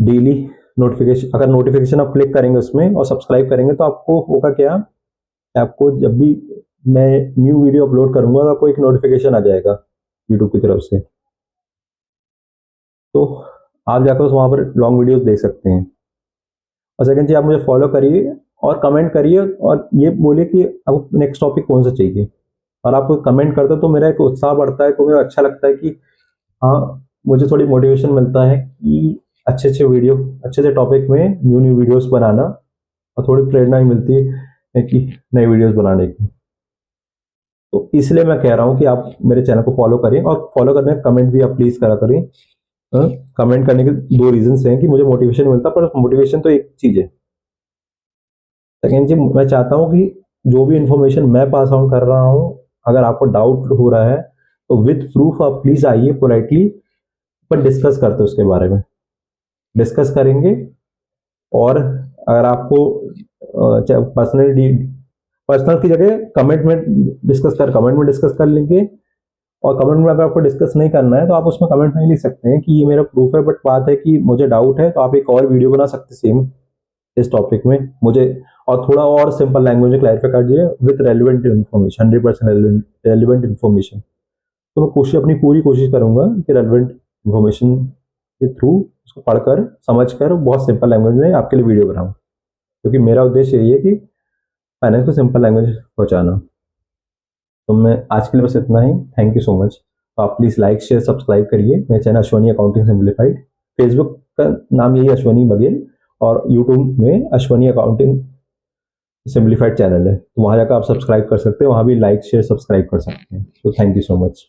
डेली नोटिफिकेशन, अगर नोटिफिकेशन आप क्लिक करेंगे उसमें और सब्सक्राइब करेंगे तो आपको होगा क्या, आपको जब भी मैं न्यू वीडियो अपलोड करूंगा तो आपको एक नोटिफिकेशन आ जाएगा यूट्यूब की तरफ से। तो आप जाकर वहाँ पर लॉन्ग वीडियोस देख सकते हैं। और सेकंड चीज, आप मुझे फॉलो करिए और कमेंट करिए और ये बोलिए कि आपको नेक्स्ट टॉपिक कौन सा चाहिए। और आप कमेंट करते हो तो मेरा एक उत्साह बढ़ता है, तो मुझे अच्छा लगता है कि हाँ, मुझे थोड़ी मोटिवेशन मिलता है कि अच्छे अच्छे वीडियो, अच्छे अच्छे टॉपिक में न्यू न्यू वीडियोस बनाना, और थोड़ी प्रेरणा भी मिलती है कि नई वीडियोस बनाने की। तो इसलिए मैं कह रहा हूँ कि आप मेरे चैनल को फॉलो करें, और फॉलो करने का कमेंट भी आप प्लीज़ करा करें। कमेंट करने के दो रीजंस हैं कि मुझे मोटिवेशन मिलता है, पर मोटिवेशन तो एक चीज़ है। सेकेंड चीज, मैं चाहता हूँ कि जो भी इंफॉर्मेशन मैं पास ऑन कर रहा हूँ, अगर आपको डाउट हो रहा है तो विद प्रूफ आप प्लीज़ आइए पोलाइटली, पर डिस्कस करते हैं उसके बारे में, डिस्कस करेंगे। और अगर आपको पर्सनल की जगह कमेंट में डिस्कस कर लेंगे। और कमेंट में अगर आपको डिस्कस नहीं करना है तो आप उसमें कमेंट में ही लिख सकते हैं कि ये मेरा प्रूफ है, बट बात है कि मुझे डाउट है, तो आप एक और वीडियो बना सकते हैं सेम इस टॉपिक में मुझे, और थोड़ा और सिंपल लैंग्वेज में क्लैरिफाई कर दीजिए with relevant information, 100% relevant information. तो मैं अपनी पूरी कोशिश करूंगा कि रेलिवेंट इन्फॉर्मेशन के थ्रू उसको पढ़कर समझकर बहुत सिंपल लैंग्वेज में आपके लिए वीडियो बनाऊं, क्योंकि मेरा उद्देश्य यही है कि फाइनेंस को सिंपल लैंग्वेज पहुंचाना। तो मैं आज के लिए बस इतना ही, थैंक यू सो मच। तो आप प्लीज़ लाइक शेयर सब्सक्राइब करिए मेरे channel Ashwani accounting simplified. Facebook का नाम यही अश्वनी बघेल, और यूट्यूब में अश्वनी अकाउंटिंग सिंप्लीफाइड चैनल है, तो वहाँ जाकर आप सब्सक्राइब कर सकते हैं, वहाँ भी लाइक शेयर सब्सक्राइब कर सकते हैं। तो थैंक यू सो मच।